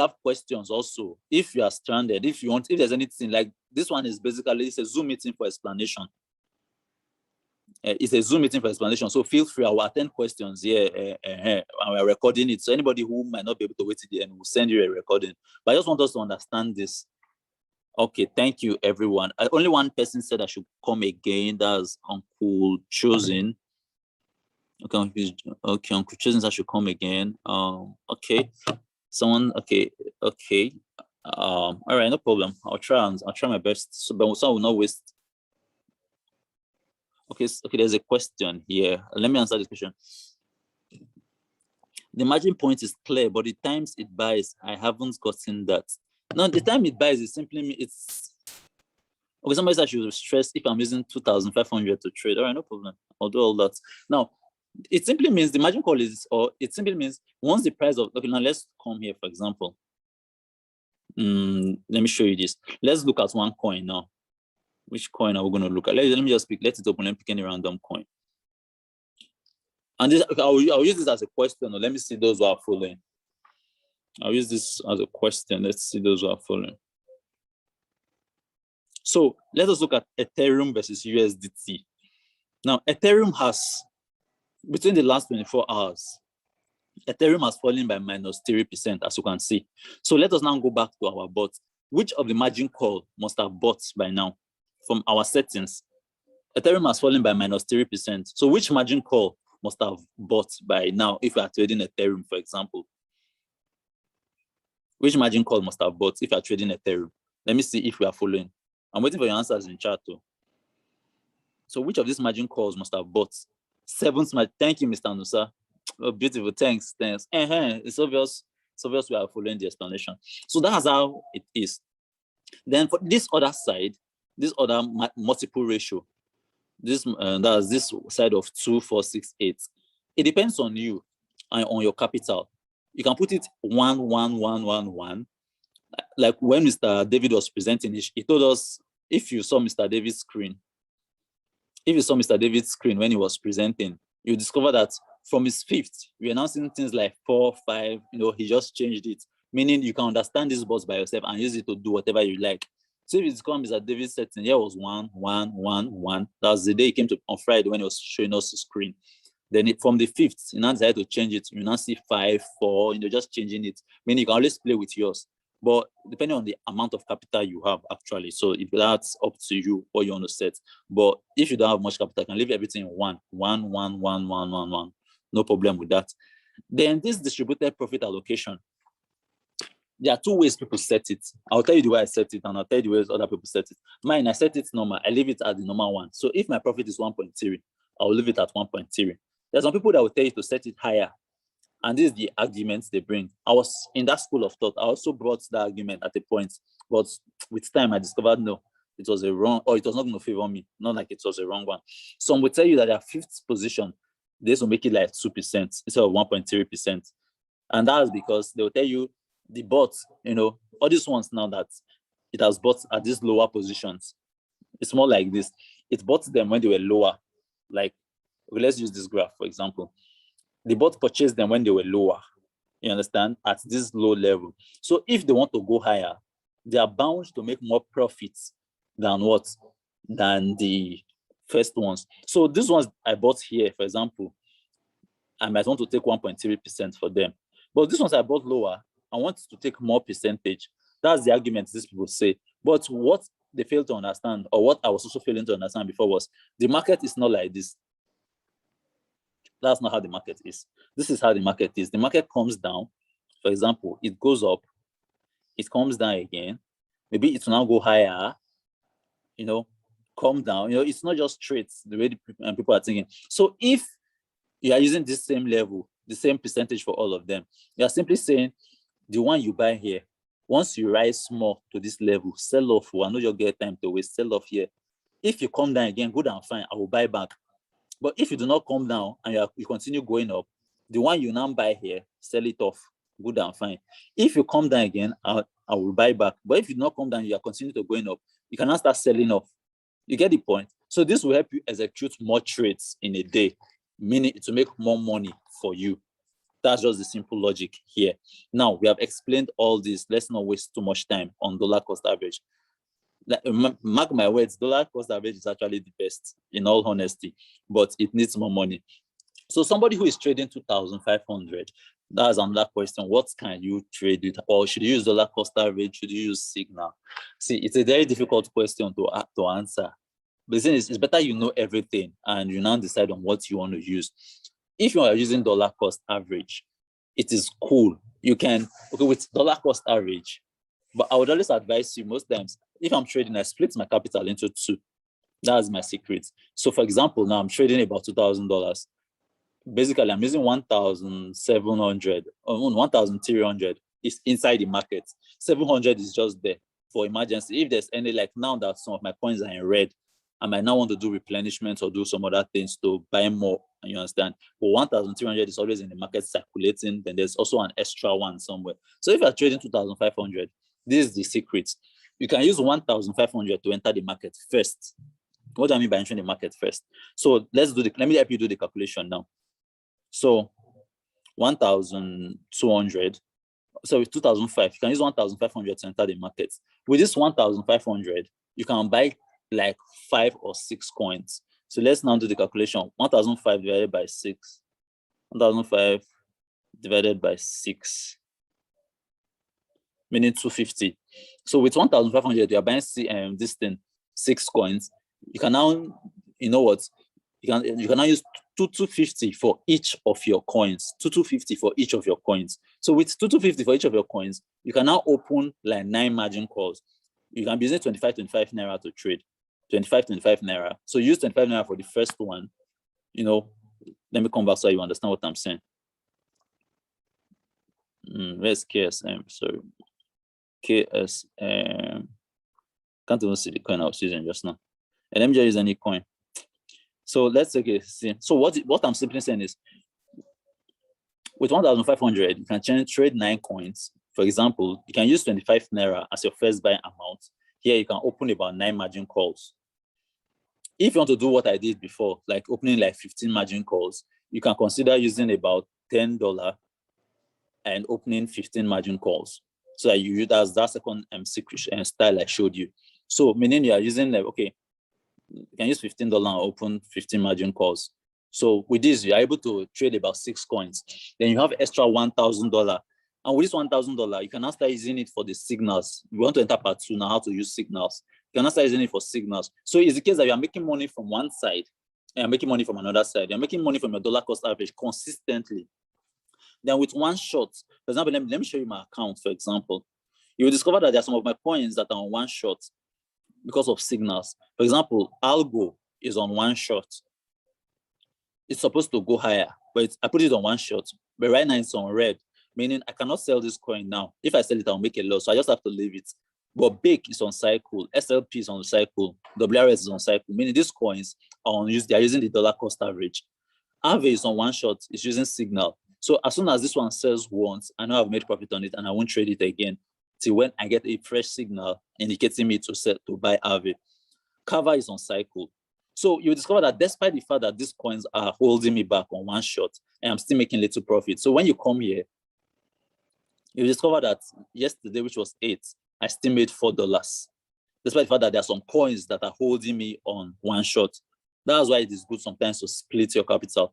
have questions also, if you are stranded, if there's anything, like this one is basically, it's a Zoom meeting for explanation. It's a Zoom meeting for explanation. So feel free, I will attend questions here. And we're recording it. So anybody who might not be able to wait till the end, will send you a recording. But I just want us to understand this. Okay, thank you, everyone. Only one person said I should come again. That's Uncle Chosen. Okay, Uncle Chosen, I should come again. Okay. Someone, okay. All right, no problem. I'll try my best. So, but I will not waste. Okay, there's a question here. Let me answer this question. The margin point is clear, but the times it buys, I haven't gotten that. No, the time it buys is simply, it's okay. Somebody said I should stress if I'm using 2,500 to trade. All right, no problem. I'll do all that. Now, it simply means the margin call is, or it simply means once the price of, okay, now let's come here, for example. Let me show you this. Let's look at one coin now. Which coin are we going to look at? Let me just pick, let it open, let me pick any random coin. And this, I'll use this as a question. Let me see those who are following. I'll use this as a question. Let's see those who are following. So let us look at Ethereum versus USDT. Now, Ethereum has, between the last 24 hours, Ethereum has fallen by -3%, as you can see. So let us now go back to our bot. Which of the margin call must have bought by now? From our settings, Ethereum has fallen by -3%. So which margin call must have bought by now if you are trading Ethereum, for example? Which margin call must have bought if you are trading Ethereum? Let me see if we are following. I'm waiting for your answers in chat too. So which of these margin calls must have bought? 7th margin. Thank you, Mr. Nusa. Oh, beautiful. Thanks. It's obvious we are following the explanation. So that's how it is. Then for this other side, this other multiple ratio, that's this side of 2, 4, 6, 8. It depends on you and on your capital. You can put it 1, 1, 1, 1, 1. Like when Mr. David was presenting, he told us, if you saw Mr. David's screen when he was presenting, you discover that from his 5th, we are now seeing things like 4, 5, he just changed it, meaning you can understand this box by yourself and use it to do whatever you like. So if it's come Mr. David's setting, here was 1, 1, 1, 1. That was the day he came to on Friday when he was showing us the screen. Then from the 5th, you now decided to change it. You now see 5, 4, just changing it. Meaning you can always play with yours. But depending on the amount of capital you have, actually. So if that's up to you, what you want to set. But if you don't have much capital, you can leave everything in 1, 1, 1, 1, 1, 1, 1. No problem with that. Then this distributed profit allocation. There are 2 ways people set it. I'll tell you the way I set it, and I'll tell you the ways other people set it. Mine, I set it normal. I leave it at the normal one. So if my profit is 1.3, I'll leave it at 1.3. There's some people that will tell you to set it higher. And this is the arguments they bring. I was in that school of thought. I also brought that argument at a point. But with time, I discovered, no, it was a wrong, or it was not going to favor me. Not like it was a wrong one. Some will tell you that their 5th position, this will make it like 2% instead of 1.3%. And that's because they'll tell you the bot, all these ones now that it has bought at these lower positions. It's more like this. It bought them when they were lower. Like, okay, let's use this graph, for example. The bot purchased them when they were lower, you understand, at this low level. So if they want to go higher, they are bound to make more profits than what? Than the first ones. So these ones I bought here, for example, I might want to take 1.3% for them. But these ones I bought lower, I want to take more percentage. That's the argument these people say. But what they fail to understand, or what I was also failing to understand before, was the market is not like this. That's not how the market is. This is how the market is. The market comes down. For example, it goes up, it comes down again, maybe it will now go higher, come down. It's not just trades the way people are thinking. So if you are using this same level, the same percentage for all of them, you are simply saying the one you buy here, once you rise small to this level, sell off. I know you'll get time to waste, sell off here. If you come down again, good and fine, I will buy back. But if you do not come down and you continue going up, the one you now buy here, sell it off, good and fine. If you come down again, I will buy back. But if you do not come down, you are continuing to going up, you cannot start selling off. You get the point? So this will help you execute more trades in a day, meaning to make more money for you. That's just the simple logic here. Now, we have explained all this. Let's not waste too much time on dollar cost average. Mark my words, dollar cost average is actually the best, in all honesty, but it needs more money. So somebody who is trading 2,500, that's another question. What can you trade with? Or should you use dollar cost average? Should you use signal? See, it's a very difficult question to answer. But the thing is, it's better you know everything and you now decide on what you want to use. If you are using dollar cost average, it is cool. You can, with dollar cost average, but I would always advise you most times, if I'm trading, I split my capital into two. That's my secret. So for example, now I'm trading about $2,000. Basically, I'm using 1,700 or 1,300 is inside the market. 700 is just there for emergency. If there's any, like now that some of my coins are in red, I might not want to do replenishment or do some other things to buy more, you understand? But 1,300 is always in the market circulating. Then there's also an extra one somewhere. So if you're trading 2,500, this is the secret. You can use 1,500 to enter the market first. What do I mean by entering the market first? So let me help you do the calculation now. So 1,200, so with 2,005, you can use 1,500 to enter the market. With this 1,500, you can buy like 5 or 6 coins. So let's now do the calculation. 1,005 divided by 6. 1,005 divided by 6, meaning 250. So with 1,500, you are buying this thing, 6 coins. You can now, you know what? You can now use 250 for each of your coins. 250 for each of your coins. So with 250 for each of your coins, you can now open like 9 margin calls. You can be using 25 naira to trade. 25 naira. So use 25 naira for the first one. Let me come back so you understand what I'm saying. Where's KSM? Sorry. KSM. Can't even see the coin I was using just now. And let me just use any coin. So let's see. So what I'm simply saying is, with 1,500, you can trade 9 coins. For example, you can use 25 naira as your first buy amount. Here, you can open about 9 margin calls. If you want to do what I did before, like opening like 15 margin calls, you can consider using about $10 and opening 15 margin calls. So that you use that second secret and style I showed you. So meaning you are using like, okay, you can use $15 and open 15 margin calls. So with this, you're able to trade about 6 coins. Then you have extra $1,000. And with this $1,000, you can now start using it for the signals. We want to enter part 2 now, how to use signals. You can now start using it for signals. So it's the case that you are making money from one side and you're making money from another side. You're making money from your dollar cost average consistently. Then with one shot, for example, let me show you my account, for example. You will discover that there are some of my coins that are on one shot because of signals. For example, Algo is on one shot. It's supposed to go higher, but I put it on one shot. But right now it's on red, meaning I cannot sell this coin now. If I sell it, I'll make a loss. So I just have to leave it. But BAKE is on cycle, SLP is on cycle, WRS is on cycle, meaning these coins are they're using the dollar cost average. Aave is on one shot, it's using signal. So as soon as this one sells once, I know I've made profit on it and I won't trade it again till when I get a fresh signal indicating me to buy Aave. Kava is on cycle. So you discover that despite the fact that these coins are holding me back on one shot, and I'm still making little profit. So when you come here, you discover that yesterday, which was 8, I still made $4. Despite the fact that there are some coins that are holding me on one shot. That's why it is good sometimes to split your capital.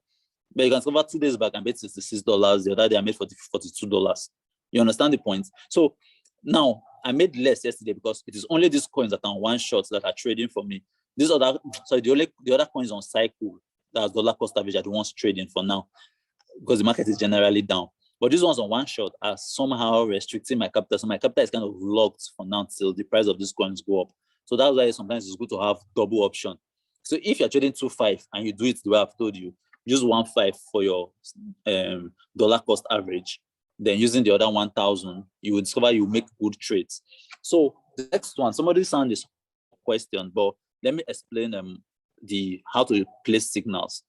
But you can discover 2 days back, I made $66. The other day, I made $42. You understand the point? So now I made less yesterday because it is only these coins that are on one shot that are trading for me. The other coins on cycle, that's dollar cost average, are the ones trading for now because the market is generally down. But these ones on one shot are somehow restricting my capital. So my capital is kind of locked for now till the price of these coins go up. So that's why sometimes it's good to have double option. So if you're trading 2.5 and you do it the way I've told you, use 1.5 for your dollar cost average, then using the other 1,000, you will discover you make good trades. So the next one, somebody sent this question, but let me explain how to place signals,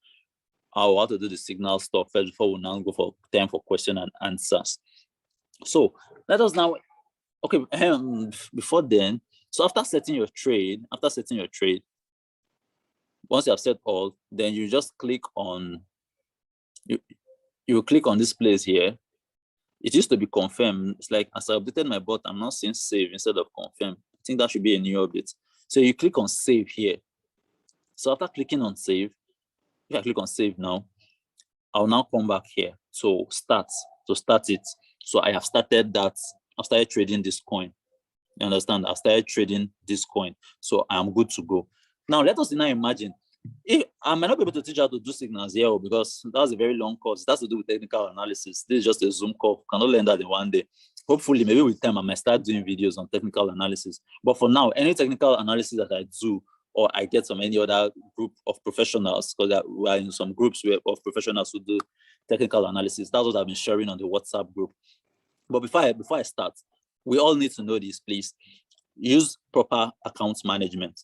how to do the signal stuff first before we now go for time for question and answers. So let us now, okay, before then, so after setting your trade, once you have set all, then you just click on, you click on this place here. It used to be confirm. It's like, as I updated my bot, I'm now seeing save instead of confirm. I think that should be a new update. So you click on save here. So after clicking on save, if I click on save now, I'll now come back here to start it. So I have started that. I've started trading this coin. You understand? I've started trading this coin. So I'm good to go. Now let us now imagine, if I might not be able to teach how to do signals here because that's a very long course. It has to do with technical analysis. This is just a Zoom call. We cannot learn that in one day. Hopefully, maybe with time, I might start doing videos on technical analysis. But for now, any technical analysis that I do, or I get from any other group of professionals, because we are in some groups of professionals who do technical analysis. That's what I've been sharing on the WhatsApp group. But before I start, we all need to know this, please. Use proper account management.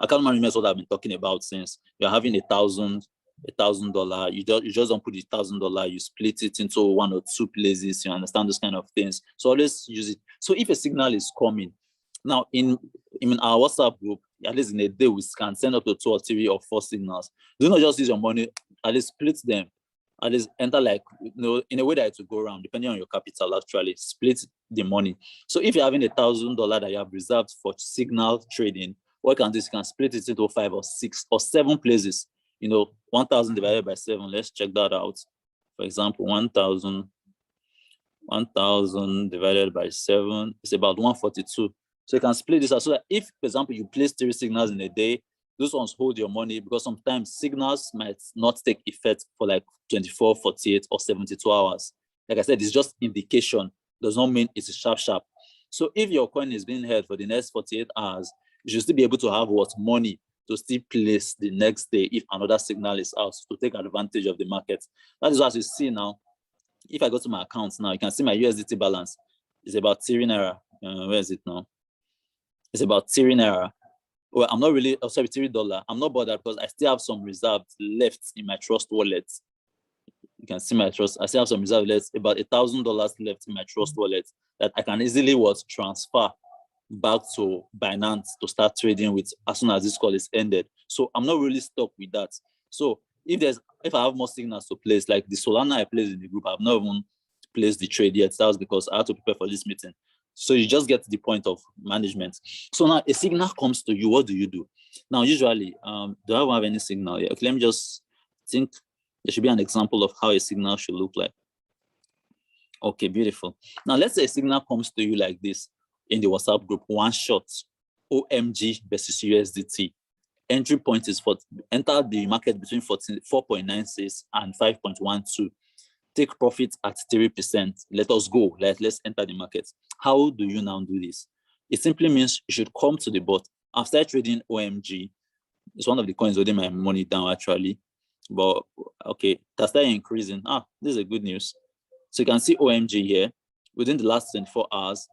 Account management is what I've been talking about since. You're having $1,000, you just don't put the $1,000, you split it into one or two places. You understand those kind of things. So always use it. So if a signal is coming, now in our WhatsApp group, at least in a day, we can send up to 2 or 3 or 4 signals. Do not just use your money, at least split them. At least enter in a way that it will go around, depending on your capital, actually, split the money. So if you're having $1,000 that you have reserved for signal trading, what you can do is you can split it into 5 or 6 or 7 places. 1,000 divided by 7, let's check that out. For example, 1,000 divided by 7 is about 142. So you can split this out so that if, for example, you place 3 signals in a day, those ones hold your money because sometimes signals might not take effect for like 24, 48, or 72 hours. Like I said, it's just indication. Does not mean it's sharp. So if your coin is being held for the next 48 hours, you should still be able to have money to still place the next day if another signal is out to take advantage of the market. That is what, as you see now, if I go to my accounts now, you can see my USDT balance is about 3 naira. Where is it now? It's about 3 naira. Well, I'm not really, sorry, $3. I'm not bothered because I still have some reserves left in my trust wallet. You can see my trust. I still have some reserves left, about $1,000 left in my trust wallet that I can easily transfer back to Binance to start trading with as soon as this call is ended. So I'm not really stuck with that. So if I have more signals to place, like the Solana I placed in the group, I've not even placed the trade yet. That was because I had to prepare for this meeting. So you just get to the point of management. So now a signal comes to you. What do you do? Now, usually, do I have any signal here? Okay, let me just think. There should be an example of how a signal should look like. Okay, beautiful. Now, let's say a signal comes to you like this in the WhatsApp group, one shot, OMG versus USDT. Entry point is for enter the market between 4.96 and 5.12. Take profit at 3%. Let us go. Let's enter the market. How do you now do this? It simply means you should come to the bot. I've started trading OMG. It's one of the coins holding my money down, actually. But okay, that's started increasing. This is a good news. So you can see OMG here. Within the last 24 hours,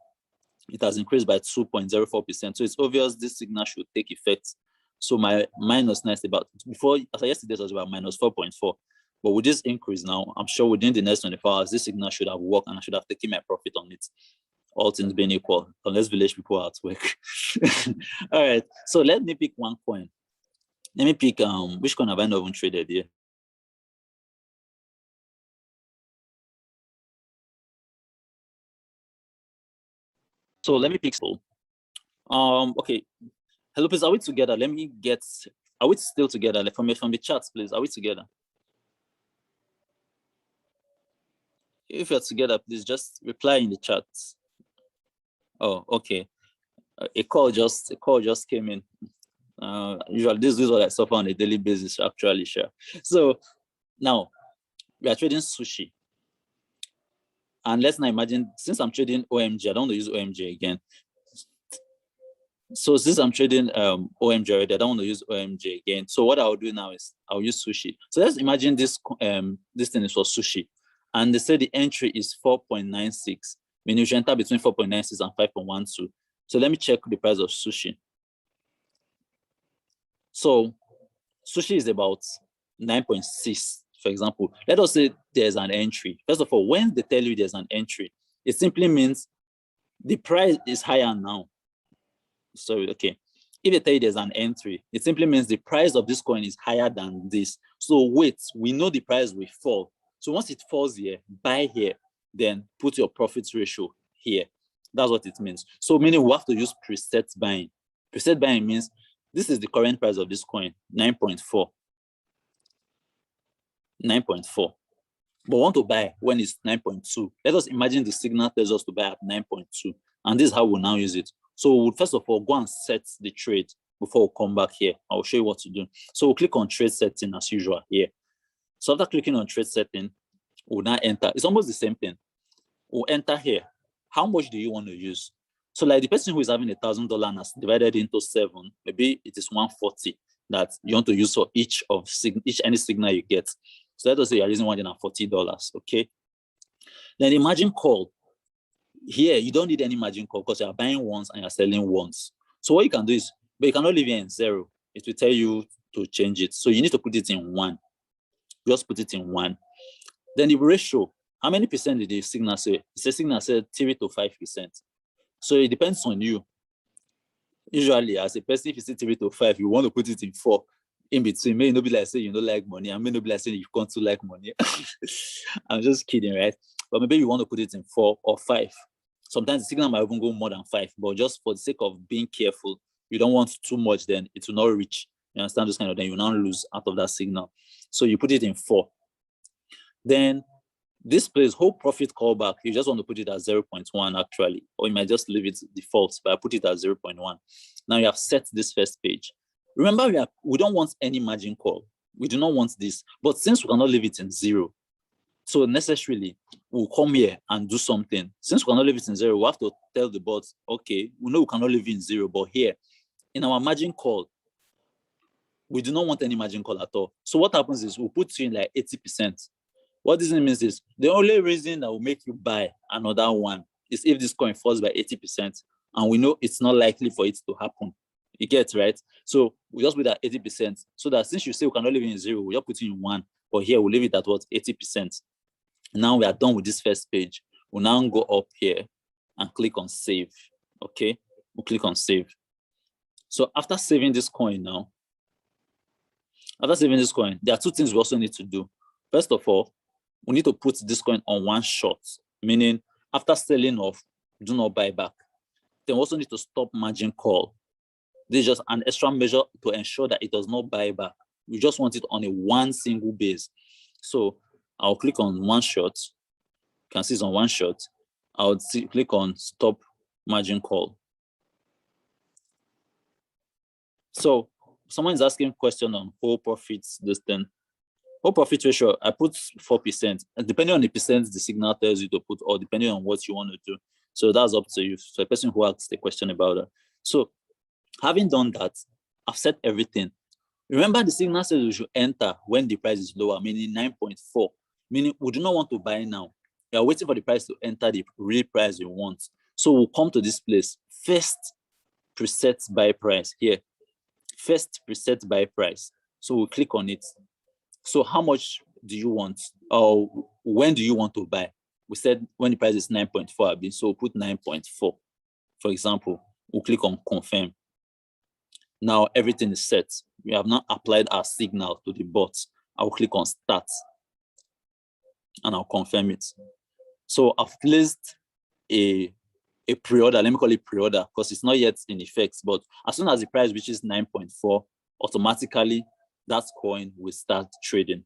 it has increased by 2.04%. So it's obvious this signal should take effect. So my minus is about, before, as yesterday, it was about minus 4.4. But with this increase now, I'm sure within the next 24 hours, this signal should have worked and I should have taken my profit on it. All things being equal, unless village people are at work. All right, so let me pick one coin. Let me pick, which coin have I not even traded here? So let me pick Soul. Okay, hello, please, are we together? Are we still together? Like from the chats, please, are we together? If you're together, please just reply in the chat. Oh, okay. A call just came in. Usually this is what I suffer on a daily basis, actually, sure. So now we are trading sushi. And let's now imagine, since I'm trading OMG, I don't want to use OMG again. So since I'm trading OMG already, I don't want to use OMG again. So what I'll do now is I'll use sushi. So let's imagine this thing is for sushi. And they say the entry is 4.96, meaning you should enter between 4.96 and 5.12. So let me check the price of sushi. So sushi is about 9.6, for example. Let us say there's an entry. First of all, when they tell you there's an entry, it simply means the price is higher now. Sorry, okay. If they tell you there's an entry, it simply means the price of this coin is higher than this. So wait, we know the price will fall. So once it falls here, buy here, then put your profit ratio here. That's what it means. So meaning we have to use preset buying. Preset buying means this is the current price of this coin, 9.4. 9.4. But we want to buy when it's 9.2. Let us imagine the signal tells us to buy at 9.2. And this is how we'll now use it. So we'll first of all go and set the trade before we come back here. I'll show you what to do. So we'll click on trade setting as usual here. So after clicking on trade setting, we'll now enter. It's almost the same thing. We'll enter here. How much do you want to use? So like the person who is having $1,000 and has divided into 7, maybe it is 140 that you want to use for each any signal you get. So let us say you're using $140, okay? Then the margin call. Here, you don't need any margin call because you're buying once and you're selling once. So what you can do is, but you cannot leave it in 0. It will tell you to change it. So you need to put it in 1. Just put it in 1. Then the ratio, how many percent did the signal say? The signal said 3 to 5%. So it depends on you. Usually, as a person, if you see 3 to 5, you want to put it in 4. In between, may not be like saying you don't like money, and may not be like saying you can't to like money. I'm just kidding, right? But maybe you want to put it in 4 or 5. Sometimes the signal might even go more than 5, but just for the sake of being careful, you don't want too much, then it will not reach. You understand this kind of, then you will not lose out of that signal. So you put it in 4. Then this place, whole profit callback, you just want to put it at 0.1 actually, or you might just leave it default, but I put it at 0.1. Now you have set this first page. Remember, we don't want any margin call. We do not want this, but since we cannot leave it in 0, so necessarily we'll come here and do something. Since we cannot leave it in 0, we have to tell the bot, okay, we know we cannot leave it in 0, but here in our margin call, we do not want any margin call at all. So what happens is we'll put you in like 80%. What this means is the only reason that will make you buy another one is if this coin falls by 80%, and we know it's not likely for it to happen. You get right? So we just put that 80%, so that since you say we cannot leave it in 0, we just put it in 1, but here we'll leave it at what? 80%. Now we are done with this first page. We'll now go up here and click on save. Okay, we'll click on save. So after saving this coin now, there are 2 things we also need to do. First of all, we need to put this coin on 1 shot, meaning after selling off, do not buy back. Then we also need to stop margin call. This is just an extra measure to ensure that it does not buy back. We just want it on a 1 single base. So I'll click on 1 shot. You can see it's on 1 shot. I'll click on stop margin call. So someone is asking a question on whole profits, this thing. Whole profit ratio, I put 4%. And depending on the percent the signal tells you to put, or depending on what you want to do. So that's up to you. So a person who asks the question about that. So having done that, I've set everything. Remember, the signal says we should enter when the price is lower, meaning 9.4, meaning we do not want to buy now. We are waiting for the price to enter the real price we want. So we'll come to this place, first preset buy price here. First preset buy price. So we'll click on it. So how much do you want, or when do you want to buy? We said when the price is 9.4, so we'll put 9.4. For example, we'll click on confirm. Now everything is set. We have now applied our signal to the bot. I'll click on start and I'll confirm it. So I've placed a pre-order. Let me call it pre-order because it's not yet in effect, but as soon as the price reaches 9.4, automatically that coin will start trading.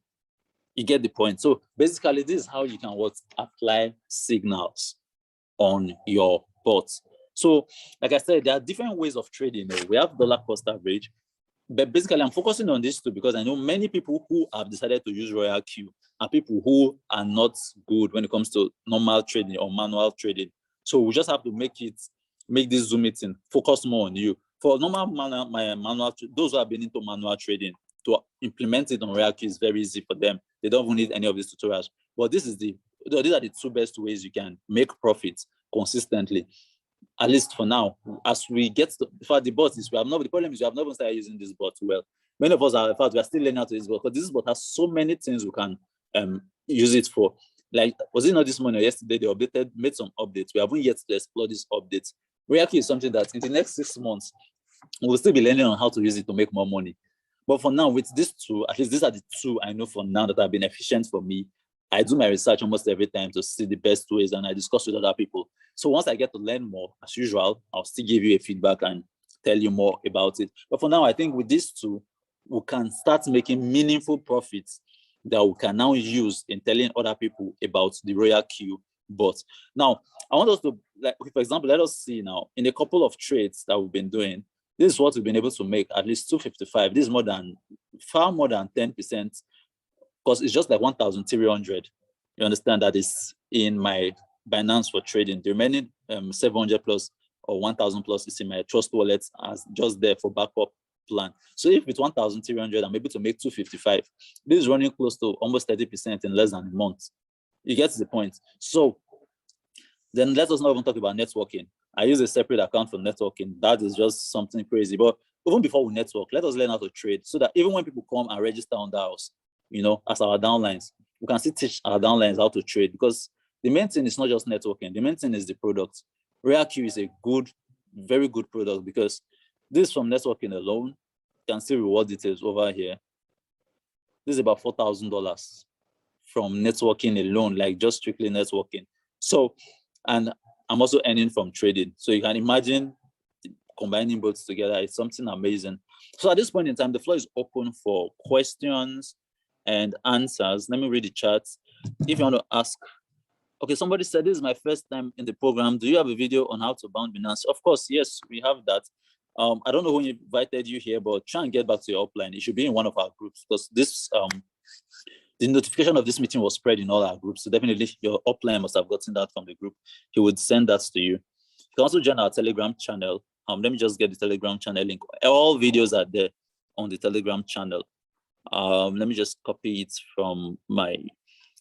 You get the point. So basically, this is how you can apply signals on your bot. So like I said, there are different ways of trading. We have dollar cost average, But basically, I'm focusing on this too because I know many people who have decided to use Royal Q are people who are not good when it comes to normal trading or manual trading. So we just have to make this Zoom meeting focus more on you. For normal manual, those who have been into manual trading, to implement it on Royal Q is very easy for them. They don't even need any of these tutorials. But these are the two best ways you can make profits consistently. At least for now, as we get to, for the bot, the problem is we have not even started using this bot well. Many of us are, in fact, we are still learning how to use this bot, because this bot has so many things we can use it for. Like, was it not this morning or yesterday, they made some updates. We haven't yet to explore these updates. Reality is something that in the next 6 months, we'll still be learning on how to use it to make more money. But for now, with these two, at least these are the two I know for now that have been efficient for me. I do my research almost every time to see the best ways, and I discuss with other people. So once I get to learn more, as usual, I'll still give you a feedback and tell you more about it. But for now, I think with these two, we can start making meaningful profits that we can now use in telling other people about the Royal Q bot. Now, I want us to, like, for example, let us see now, in a couple of trades that we've been doing, this is what we've been able to make, at least 255. This is far more than 10%, because it's just like 1,300. You understand that is in my Binance for trading. The remaining 700 plus or 1,000 plus is in my Trust wallet as just there for backup plan. So if it's 1,300, I'm able to make 255. This is running close to almost 30% in less than a month. You get the point. So then let us not even talk about networking. I use a separate account for networking. That is just something crazy. But even before we network, let us learn how to trade so that even when people come and register on the house, as our downlines, we can still teach our downlines how to trade, because the main thing is not just networking. The main thing is the product. RealQ is a very good product, because this from networking alone, you can see reward details over here. This is about $4,000 from networking alone, like just strictly networking. So, and I'm also earning from trading. So you can imagine combining both together. It's something amazing. So at this point in time, the floor is open for questions and answers. Let me read the chat. If you want to ask, okay, somebody said, this is my first time in the program. Do you have a video on how to bound Binance? Of course, yes, we have that. I don't know who invited you here, but try and get back to your upline. It should be in one of our groups, because this the notification of this meeting was spread in all our groups. So definitely your upline must have gotten that from the group. He would send that to you. You can also join our Telegram channel. Let me just get the Telegram channel link. All videos are there on the Telegram channel. Let me just copy it from my,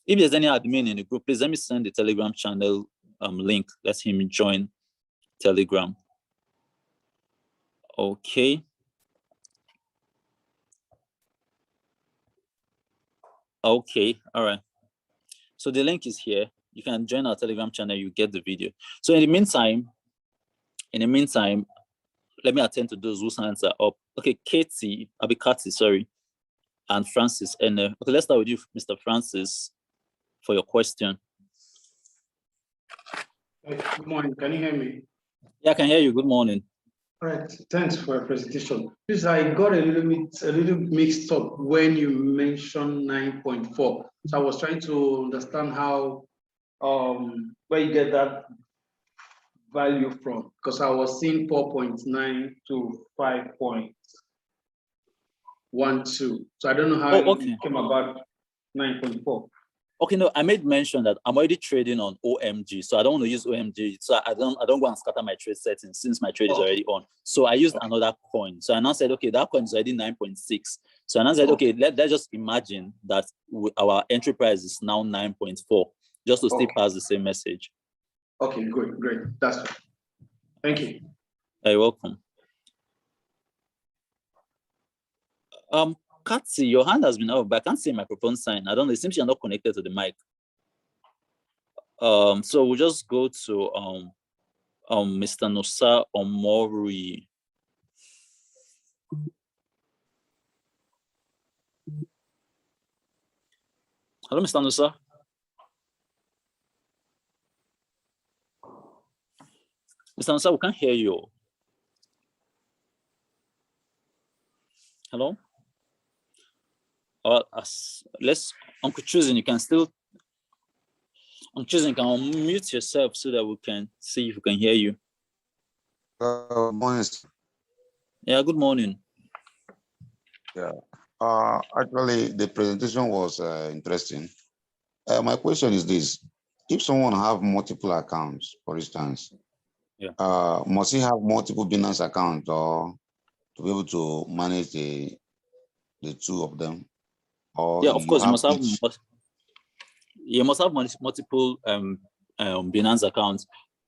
if there's any admin in the group, please let me send the Telegram channel link. Let him join Telegram. Okay. Okay, all right. So the link is here. You can join our Telegram channel, you get the video. So in the meantime, let me attend to those whose hands are up. Okay, Katie, sorry, and Francis. And okay, let's start with you, Mr. Francis, for your question. Good morning. Can you hear me? Yeah, I can hear you. Good morning. All right. Thanks for your presentation. Please, I got a little mixed up when you mentioned 9.4. So I was trying to understand how where you get that value from, because I was seeing 4.9 to 5.12. So I don't know how it came about 9.4. Okay, no, I made mention that I'm already trading on OMG, so I don't want to use OMG. So I don't go and scatter my trade settings since my trade is already on. So I used another coin. So I now said, okay, that coin is already 9.6. So I now said, okay, let's just imagine that our entry price is now 9.4, just to still pass the same message. Okay, good, great. That's fine. Thank you. You're welcome. Katsi, your hand has been up, but I can't see a microphone sign. I don't know. It seems you're not connected to the mic. So we'll just go to Mr. Nosa Omori. Hello, Mr. Nosa. Mr. Nosa, we can't hear you. Hello? Uncle Choosing, you can still, I'm choosing, you can unmute yourself so that we can see if we can hear you. Good morning. Yeah, good morning. Yeah. Actually, the presentation was interesting. My question is this: if someone have multiple accounts, for instance, Yeah. must he have multiple Binance accounts or to be able to manage the two of them, or Yeah, of you course, have each? you must have multiple Binance accounts,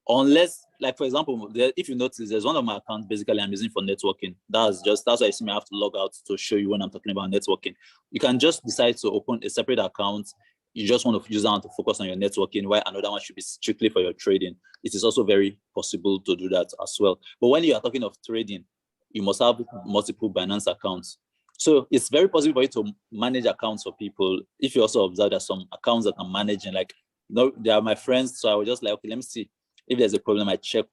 unless, like for example, if you notice, there's one of my accounts basically I'm using for networking. That's why I see me have to log out to show you when I'm talking about networking. You can just decide to open a separate account. You just want to use that one to focus on your networking, while another one should be strictly for your trading. It is also very possible to do that as well. But when you are talking of trading, you must have multiple Binance accounts. So it's very possible for you to manage accounts for people. If you also observe that some accounts that I'm managing, like, they are my friends. So I was just like, okay, let me see if there's a problem. I check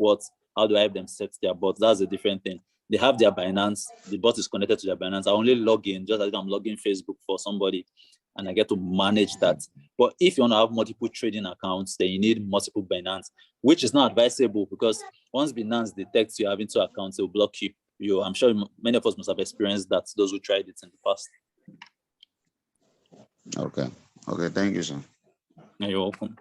how do I have them set their bots? That's a different thing. They have their Binance, the bot is connected to their Binance. I only log in, just like I'm logging Facebook for somebody, and I get to manage that. But if you want to have multiple trading accounts, then you need multiple Binance, which is not advisable, because once Binance detects you having two accounts, it will block you. I'm sure many of us must have experienced that, those who tried it in the past. Okay. Okay. Thank you, sir. You're welcome.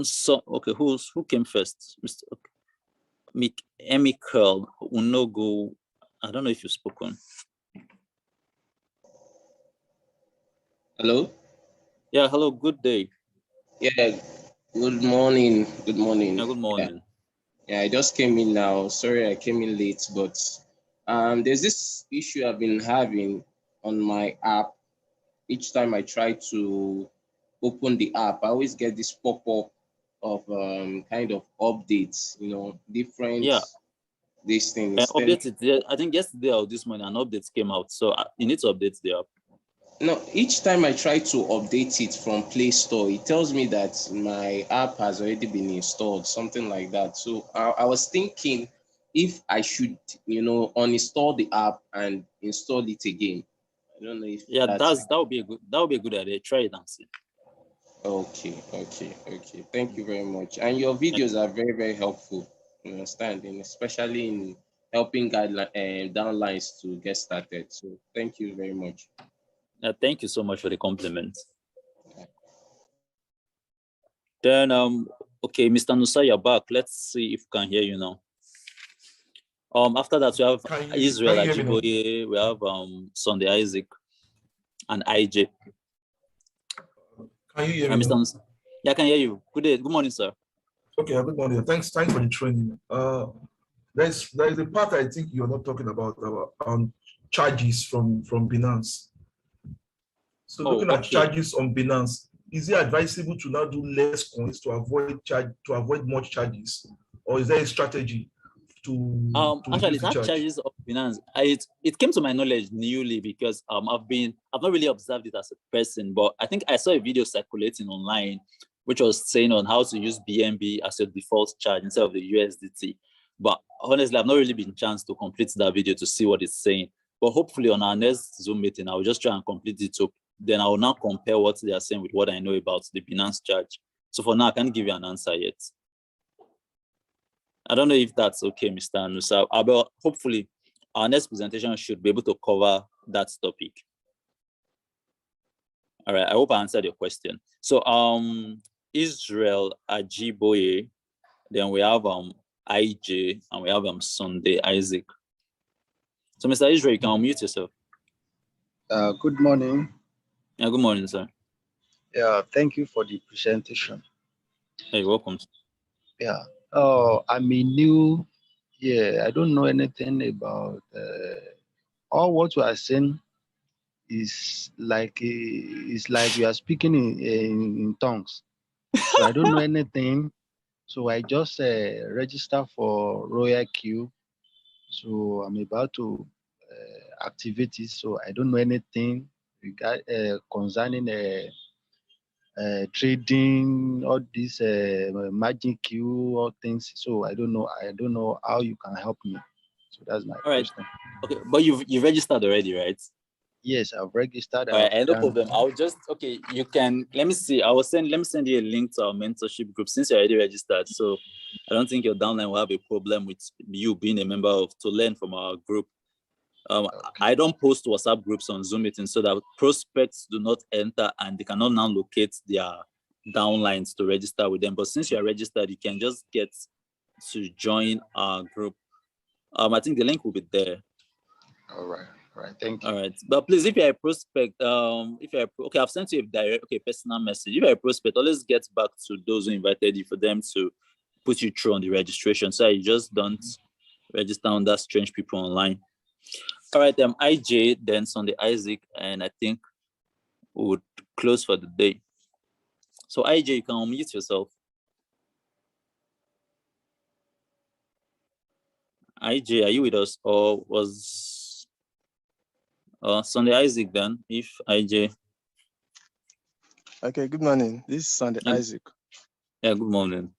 So okay, who came first? Mr. Emikel Unogo. I don't know if you've spoken. Hello? Yeah, hello, good day. Yeah, good morning. Good morning. Yeah, good morning. Yeah, I just came in now. Sorry I came in late, but there's this issue I've been having on my app. Each time I try to open the app, I always get this pop-up of kind of updates, different these things. Updated. I think yesterday or this morning an update came out, so you need to update the app. No, each time I try to update it from Play Store, it tells me that my app has already been installed, something like that. So I was thinking if I should, uninstall the app and install it again. I don't know if that would be a good idea. Try it and see. Okay. Thank you very much. And your videos are very, very helpful in understanding, especially in helping downlines to get started. So thank you very much. Thank you so much for the compliment. Then okay, Mr. Nusa, you're back. Let's see if we can hear you now. After that, we have Israel Ajiboye, we have Sunday Isaac, and IJ. Can you hear me? Mr. Nusa? Yeah, I can hear you. Good day. Good morning, sir. Okay, good morning. Thanks for the training. There's a part I think you're not talking about charges from Binance. So looking at charges on Binance, is it advisable to now do less coins to avoid much charges, or is there a strategy to actually that charges of Binance? It came to my knowledge newly, because I've not really observed it as a person, but I think I saw a video circulating online which was saying on how to use BNB as your default charge instead of the USDT. But honestly, I've not really been chance to complete that video to see what it's saying. But hopefully on our next Zoom meeting, I'll just try and complete it. So then I will now compare what they are saying with what I know about the Binance charge. So for now, I can't give you an answer yet. I don't know if that's okay, Mr. Anusa. But hopefully our next presentation should be able to cover that topic. All right, I hope I answered your question. So Israel Ajiboye, then we have IJ, and we have Sunday Isaac. So Mr. Israel, you can unmute yourself. Good morning. Yeah, good morning, sir. Yeah, thank you for the presentation. Hey, welcome. Yeah. I'm a new here. I don't know anything about all what you are saying is like we are speaking in tongues. So I don't know anything. So I just register for Royal Q. So I'm about to activate it. So I don't know anything concerning trading, all this margin queue, all things. So I don't know how you can help me. So that's my question. Okay, but you've registered already, right? Yes, I've registered. All right, no problem. I'll just you can let me see. Let me send you a link to our mentorship group since you're already registered. So I don't think your downline will have a problem with you being a member to learn from our group. I don't post WhatsApp groups on Zoom meetings so that prospects do not enter and they cannot now locate their downlines to register with them. But since you are registered, you can just get to join our group. I think the link will be there. All right. Thank you. All right, but please, if you're a prospect, okay, I've sent you a direct, personal message. If you're a prospect, always get back to those who invited you for them to put you through on the registration, so you just don't register under strange people online. All right, IJ, then Sunday Isaac, and I think we would close for the day. So IJ, you can unmute yourself. IJ, are you with us, or was Sunday Isaac then? If IJ. Okay, good morning. This is Sunday Isaac. Yeah, good morning.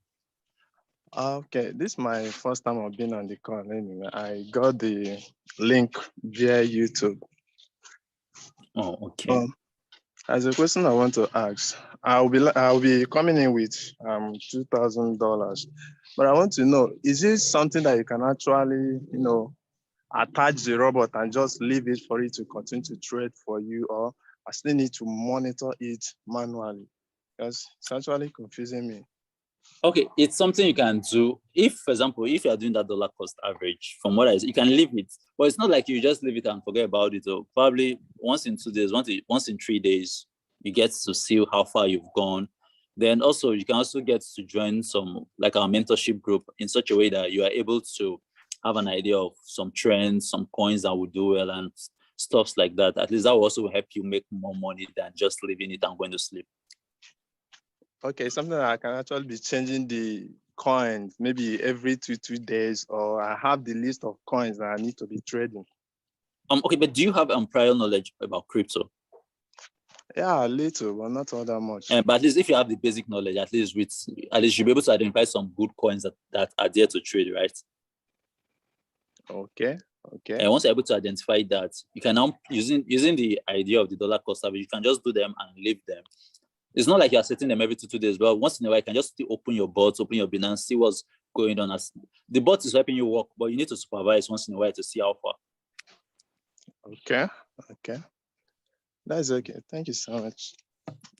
Okay, this is my first time I've been on the call anyway. I got the link via YouTube. Oh, okay. As a question I want to ask, I'll be coming in with $2,000, but I want to know, is this something that you can actually, attach the robot and just leave it for it to continue to trade for you, or I still need to monitor it manually? Because it's actually confusing me. Okay, it's something you can do. If, for example, if you are doing that dollar cost average, from what I see, you can leave it. But it's not like you just leave it and forget about it. Or probably once in 2 days, once in 3 days, you get to see how far you've gone. Then also, you can also get to join some, like our mentorship group, in such a way that you are able to have an idea of some trends, some coins that will do well, and stuff like that. At least that will also help you make more money than just leaving it and going to sleep. Okay, something that I can actually be changing the coins maybe every 2 days, or I have the list of coins that I need to be trading. Okay, but do you have prior knowledge about crypto? Yeah, a little, but not all that much. But at least if you have the basic knowledge, at least you'll be able to identify some good coins that are there to trade, right? Okay. And once you're able to identify that, you can now, using the idea of the dollar cost average, you can just do them and leave them. It's not like you're setting them every 2 days, but once in a while, you can just open your bots, open your Binance, see what's going on. As the bot is helping you work, but you need to supervise once in a while to see how far. Okay. That's okay. Thank you so much.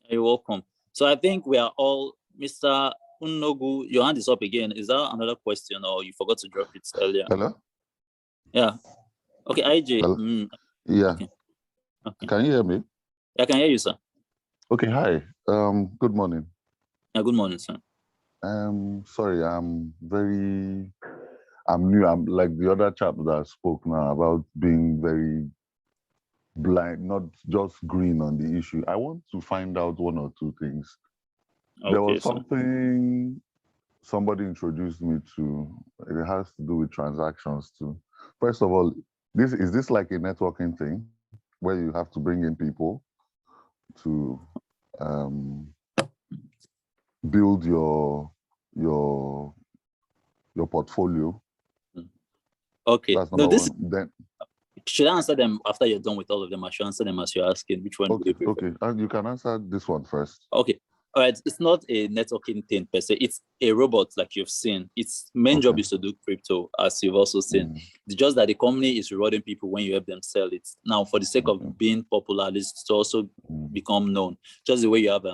You're welcome. So I think we are all, Mr. Unogu, your hand is up again. Is there another question, or you forgot to drop it earlier? Hello? Yeah. Okay, IJ. Yeah. Okay. Can you hear me? I can hear you, sir. Okay, hi. Good morning. Yeah, good morning, sir. Sorry, I'm new. I'm like the other chap that spoke now about being very blind, not just green on the issue. I want to find out 1 or 2 things. Okay, there was something somebody introduced me to. It has to do with transactions too. First of all, is this like a networking thing where you have to bring in people to build your portfolio? Okay. That's number one. Then should I answer them after you're done with all of them? I should answer them as you're asking. Which one? Okay. And you can answer this one first. Okay. All right. It's not a networking thing per se. It's a robot, like you've seen. Its main job is to do crypto, as you've also seen. It's just that the company is rewarding people when you help them sell it. Now, for the sake of being popular, it's to also become known. Just the way you have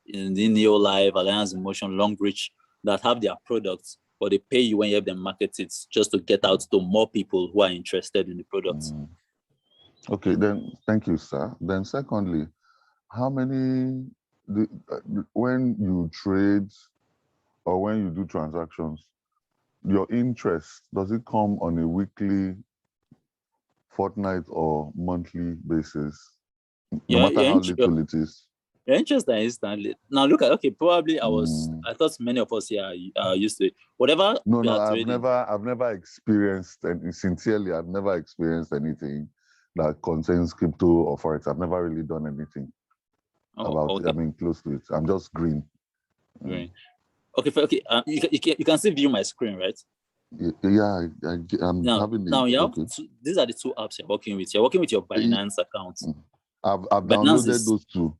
in the Neo Live, Alliance in Motion, Longbridge, that have their products, but they pay you when you help them market it, just to get out to more people who are interested in the products. Okay, then thank you, sir. Then secondly, how many, when you trade or when you do transactions, your interest, does it come on a weekly, fortnight, or monthly basis? No matter how little it is. Your interest is instantly. Now look at, probably I thought many of us here are used to it. Whatever. No, I've never experienced, and sincerely, I've never experienced anything that contains crypto or forex. I've never really done anything about it. I mean, close to it. I'm just green. Green. Okay. You can still view my screen, right? Yeah, I'm having it. Now you have these are the 2 apps you're working with. You're working with your Binance account. I've downloaded those 2.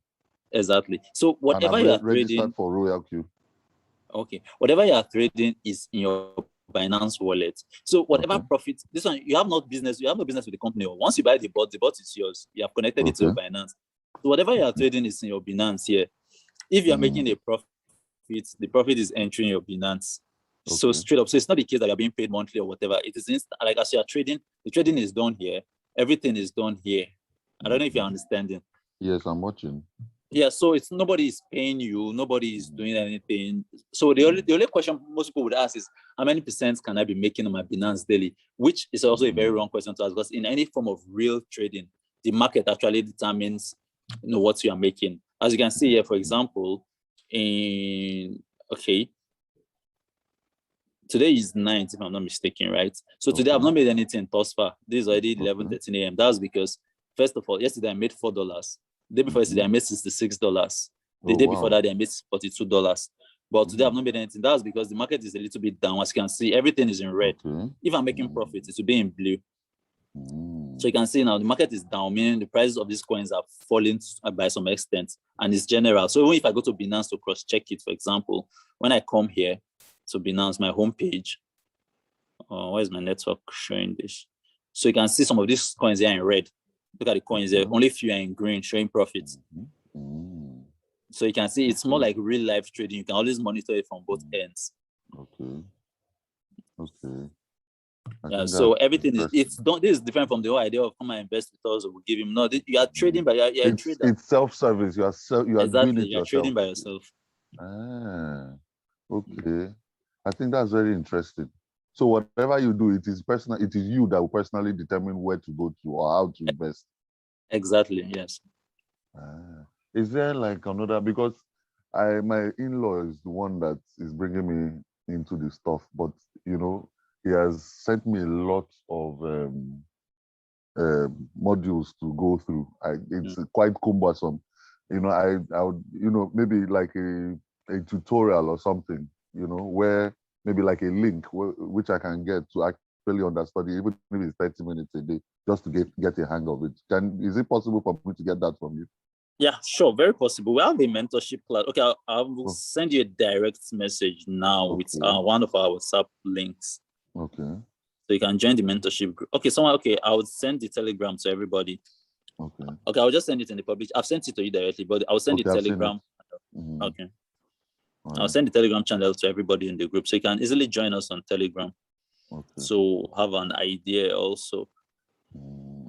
Exactly. So whatever you are registered trading for Royal Q. Okay. Whatever you are trading is in your Binance wallet. So whatever profit, this one, you have no business with the company. Once you buy the bot is yours. You have connected it to your Binance. So whatever you are trading is in your Binance here. If you are making a profit, the profit is entering your Binance. So straight up. So it's not the case that you're being paid monthly or whatever. It is like as you are trading, the trading is done here. Everything is done here. I don't know if you're understanding. Yes, I'm watching. Yeah, so it's nobody is paying you, nobody is doing anything. So the only question most people would ask is how many percent can I be making on my Binance daily? Which is also a very wrong question to ask, because in any form of real trading, the market actually determines what you are making. As you can see here, for example, today is 9th, if I'm not mistaken, right? So today I've not made anything thus far. This is already 11:13 a.m. That's because, first of all, yesterday I made $4. The day before yesterday, I made $66. The day before that, I made $42. But today, I've not made anything. That's because the market is a little bit down. As you can see, everything is in red. If I'm making profits, it will be in blue. So you can see now the market is down, meaning the prices of these coins are falling by some extent, and it's general. So even if I go to Binance to cross-check it, for example, when I come here to Binance, my homepage, where is my network showing this? So you can see some of these coins here in red. Look at the coins there. Only few are in green, showing profits. So you can see it's more like real life trading. You can always monitor it from both ends. Yeah. So everything is this is different from the whole idea of come and invest with us or we'll give him. No, you are trading by you're a trader. It's self-service. You are exactly. doing it you're yourself. Trading by yourself. Okay. I think that's very interesting. So whatever you do, it is personal. It is you that will personally determine where to go to or how to invest. Exactly. Yes. Is there like another, because my in-law is the one that is bringing me into this stuff, but he has sent me a lot of modules to go through. It's quite cumbersome. I would maybe like a tutorial or something, where maybe like a link which I can get to actually understudy, even if it's 30 minutes a day, just to get a hang of it. Is it possible for me to get that from you? Yeah, sure, very possible. We have a mentorship class. Okay, I will send you a direct message now with one of our WhatsApp links. Okay. So you can join the mentorship group. Okay, I would send the Telegram to everybody. Okay, I'll just send it in the public. I've sent it to you directly, but I'll send the Telegram. Okay. I'll send the Telegram channel to everybody in the group, so you can easily join us on Telegram. So have an idea also.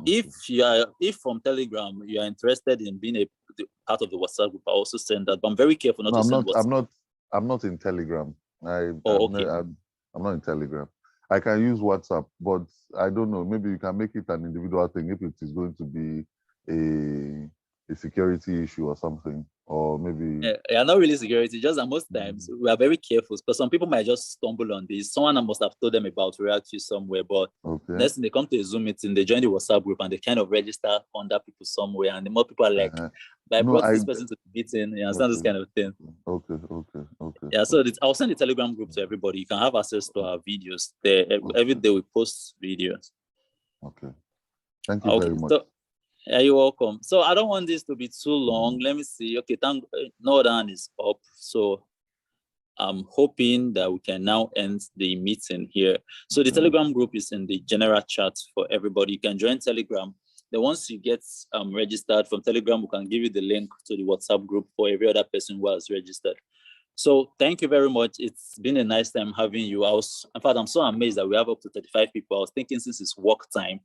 If from Telegram you are interested in being a part of the WhatsApp group, I also send that. But I'm very careful not to send WhatsApp. I'm not in Telegram. I'm not in Telegram. I can use WhatsApp, but I don't know. Maybe you can make it an individual thing if it is going to be a security issue or something, or maybe. Yeah, not really security. Just that most times we are very careful because some people might just stumble on this. Someone must have told them about React somewhere, but next thing they come to a Zoom meeting, they join the WhatsApp group and they kind of register under people somewhere, and the more people are like, "But I brought this person to the meeting." You understand this kind of thing? Okay. Yeah, so I'll send the Telegram group to everybody. You can have access to our videos there. Every day we post videos. Okay. Thank you very much. So, yeah, you're welcome. So I don't want this to be too long. Let me see. Okay, no other hand is up. So I'm hoping that we can now end the meeting here. So the Telegram group is in the general chat for everybody. You can join Telegram. Then once you get registered from Telegram, we can give you the link to the WhatsApp group for every other person who has registered. So thank you very much. It's been a nice time having you. In fact, I'm so amazed that we have up to 35 people. I was thinking since it's work time,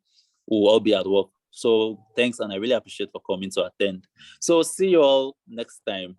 we'll all be at work. So thanks, and I really appreciate for coming to attend. So see you all next time.